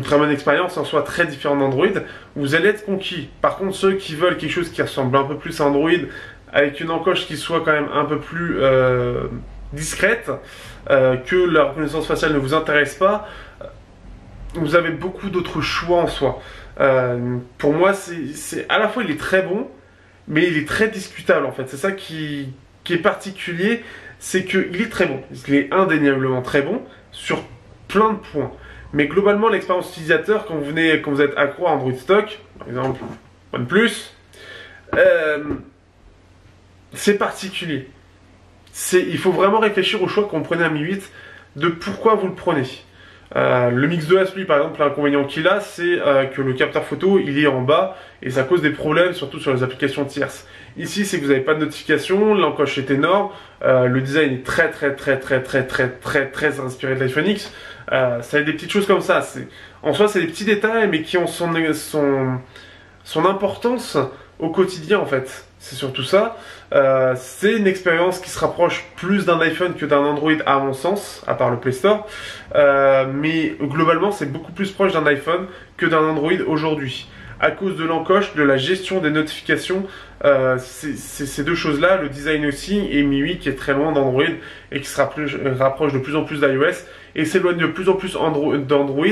très bonne expérience en soi très différente d'Android, vous allez être conquis. Par contre ceux qui veulent quelque chose qui ressemble un peu plus à Android avec une encoche qui soit quand même un peu plus discrète, que la reconnaissance faciale ne vous intéresse pas, vous avez beaucoup d'autres choix en soi. Pour moi, à la fois il est très bon, mais il est très discutable en fait. C'est ça qui qui est particulier, c'est qu'il est très bon. Il est indéniablement très bon sur plein de points. Mais globalement, l'expérience utilisateur, quand vous êtes accro à Android stock, par exemple OnePlus, c'est particulier. Il faut vraiment réfléchir au choix quand vous prenez un Mi 8, de pourquoi vous le prenez. Le Mix 2S, lui, par exemple, l'inconvénient qu'il a, c'est que le capteur photo, il est en bas et ça cause des problèmes, surtout sur les applications tierces. Ici, c'est que vous n'avez pas de notification, l'encoche est énorme, le design est très inspiré de l'iPhone X. Ça a des petites choses comme ça. En soi, c'est des petits détails, mais qui ont son importance au quotidien, en fait. C'est surtout ça. C'est une expérience qui se rapproche plus d'un iPhone que d'un Android à mon sens, à part le Play Store. Mais globalement, c'est beaucoup plus proche d'un iPhone que d'un Android aujourd'hui. À cause de l'encoche, de la gestion des notifications, ces deux choses-là, le design aussi, et MIUI qui est très loin d'Android et qui se rapproche de plus en plus d'iOS et s'éloigne de plus en plus d'Android.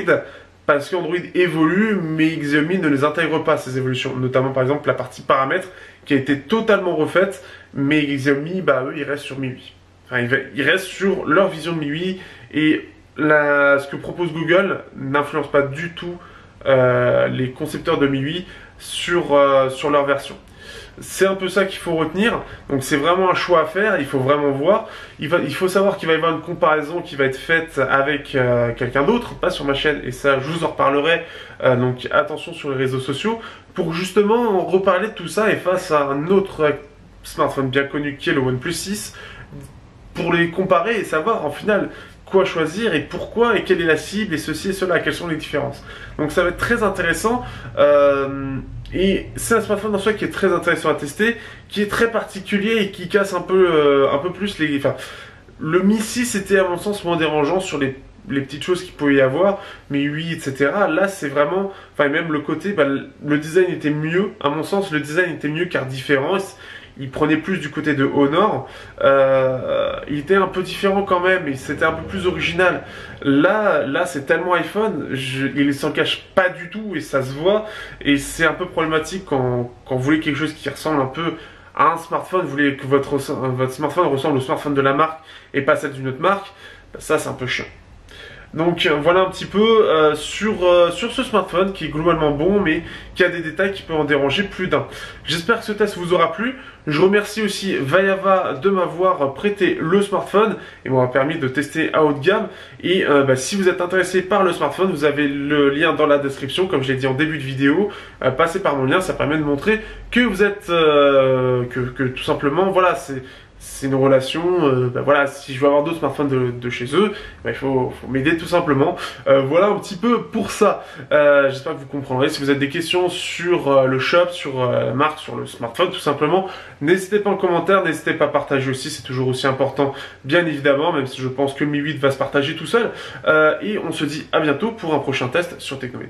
Parce qu'Android évolue, mais Xiaomi ne les intègre pas, ces évolutions. Notamment, par exemple, la partie paramètres, qui a été totalement refaite, mais Xiaomi, eux, ils restent sur MIUI. Enfin, ils restent sur leur vision de MIUI, et ce que propose Google n'influence pas du tout les concepteurs de MIUI sur leur version. C'est un peu ça qu'il faut retenir, donc c'est vraiment un choix à faire, il faut vraiment voir. Il faut savoir qu'il va y avoir une comparaison qui va être faite avec quelqu'un d'autre, pas sur ma chaîne, et ça je vous en reparlerai, donc attention sur les réseaux sociaux, pour justement reparler de tout ça et face à un autre smartphone bien connu qui est le OnePlus 6, pour les comparer et savoir en final quoi choisir et pourquoi et quelle est la cible et ceci et cela, quelles sont les différences. Donc ça va être très intéressant. Et c'est un smartphone en soi qui est très intéressant à tester, qui est très particulier et qui casse un peu plus les... Enfin, le Mi 6 était à mon sens moins dérangeant sur les petites choses qu'il pouvait y avoir, mais oui, etc. Là, c'est vraiment... Enfin, même le côté... le design était mieux. À mon sens, le design était mieux car différent. Il prenait plus du côté de Honor. Il était un peu différent quand même, et c'était un peu plus original. Là c'est tellement iPhone, il s'en cache pas du tout, et ça se voit. Et c'est un peu problématique quand vous voulez quelque chose qui ressemble un peu à un smartphone, vous voulez que votre smartphone ressemble au smartphone de la marque, et pas celle d'une autre marque, ça c'est un peu chiant. Donc voilà un petit peu sur ce smartphone qui est globalement bon, mais qui a des détails qui peuvent en déranger plus d'un. J'espère que ce test vous aura plu. Je remercie aussi Vayava de m'avoir prêté le smartphone et m'avoir permis de tester à haut de gamme. Et si vous êtes intéressé par le smartphone, vous avez le lien dans la description, comme je l'ai dit en début de vidéo. Passez par mon lien, ça permet de montrer que vous êtes, que tout simplement, voilà, c'est une relation, voilà, si je veux avoir d'autres smartphones de chez eux, il faut m'aider tout simplement. Voilà un petit peu pour ça. J'espère que vous comprendrez. Si vous avez des questions sur le shop, sur la marque, sur le smartphone, tout simplement, n'hésitez pas en commentaire, n'hésitez pas à partager aussi, c'est toujours aussi important, bien évidemment, même si je pense que le Mi 8 va se partager tout seul. Et on se dit à bientôt pour un prochain test sur Technomed.